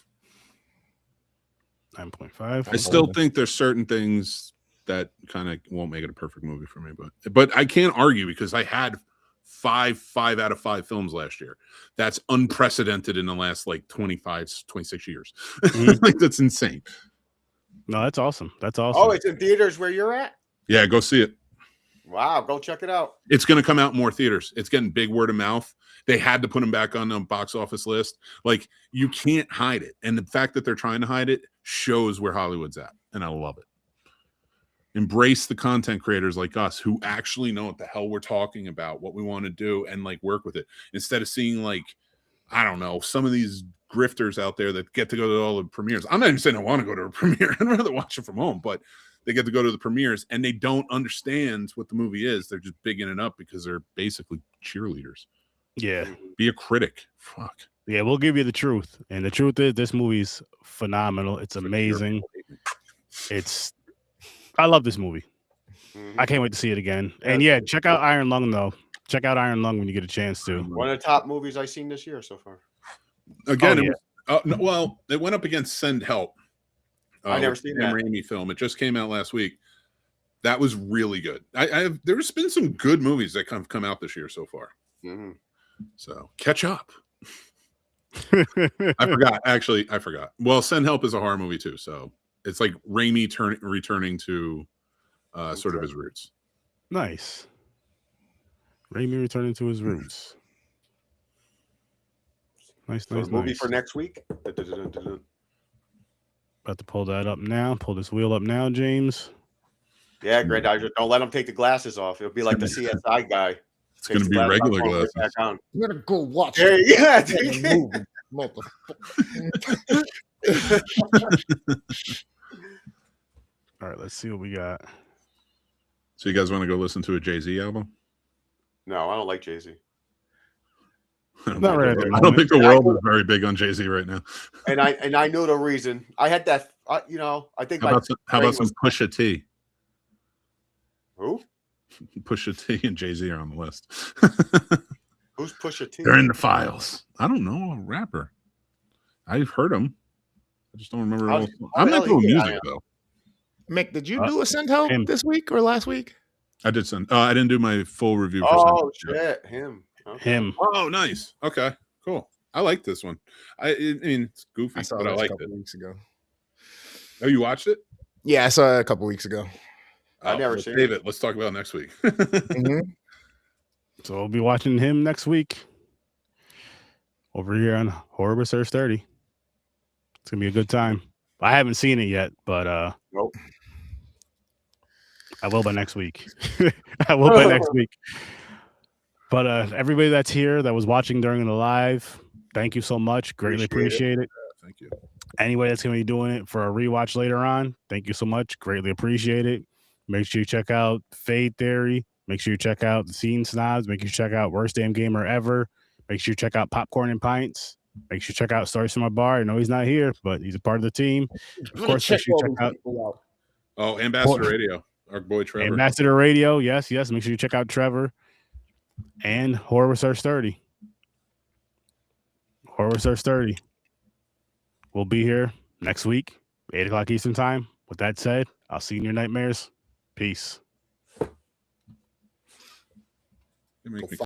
9.5. I still think there's certain things that kind of won't make it a perfect movie for me, but I can't argue because I had 5 out of 5 films last year. That's unprecedented in the last like 26 years. Like that's insane. No, that's awesome. That's awesome. Oh, it's in theaters where you're at? Yeah, go see it. Wow, go check it out. It's going to come out in more theaters. It's getting big word of mouth. They had to put him back on the box office list. Like you can't hide it. And the fact that they're trying to hide it shows where Hollywood's at. And I love it. Embrace the content creators like us who actually know what the hell we're talking about, what we want to do, and like work with it. Instead of seeing like, I don't know, some of these grifters out there that get to go to all the premieres. I'm not even saying I want to go to a premiere. I'd rather watch it from home, but they get to go to the premieres and they don't understand what the movie is. They're just bigging it up because they're basically cheerleaders. Yeah. Be a critic. Fuck. Yeah, we'll give you the truth. And the truth is this movie's phenomenal. It's amazing. I love this movie. I can't wait to see it again. And yeah, check out Iron Lung though. Check out Iron Lung when you get a chance to. One of the top movies I've seen this year so far. Again, it went up against Send Help. I never seen that Raimi film. It just came out last week. That was really good. There's been some good movies that come out this year so far. So catch up. I forgot. Well, Send Help is a horror movie too, so it's like Raimi returning to sort of his roots. Nice. Raimi returning to his roots. Nice. Movie for next week. About to pull that up now. Pull this wheel up now, James. Yeah, Grandizer. Don't let him take the glasses off. It'll be like the CSI guy. It's going to be regular glasses. You gotta go watch it. All right, let's see what we got. So you guys want to go listen to a Jay-Z album? No, I don't like Jay-Z. I don't think the world is very big on Jay-Z right now. And I knew the reason. I had that. I think. How about some Pusha T? Who? Pusha T and Jay-Z are on the list. Who's Pusha T? They're in the files. I don't know, a rapper. I've heard him. I just don't remember. I'm not doing music though. Mick, did you do a Send Help this week or last week? I did send. I didn't do my full review. For shit, him. Okay. Him. Oh, nice. Okay, cool. I like this one. I mean, it's goofy, but I liked it. Weeks ago. Oh, you watched it? Yeah, I saw it a couple weeks ago. I never seen it. Let's talk about it next week. So we'll be watching him next week. over here on Horror Research 30. It's gonna be a good time. I haven't seen it yet, but Nope. I will by next week. I will by next week. But everybody that's here that was watching during the live, thank you so much. Greatly appreciate it. Thank you. Anybody that's going to be doing it for a rewatch later on, thank you so much. Greatly appreciate it. Make sure you check out Fade Theory. Make sure you check out the Scene Snobs. Make sure you check out Worst Damn Gamer Ever. Make sure you check out Popcorn and Pints. Make sure you check out Stories from My Bar. I know he's not here, but he's a part of the team. Of course, make sure you check out. Oh, Ambassador Radio, our boy Trevor. Ambassador Radio, yes. Make sure you check out Trevor and Horror Research 30. Horror Research 30. We'll be here next week, 8 o'clock Eastern Time. With that said, I'll see you in your nightmares. Peace. You make me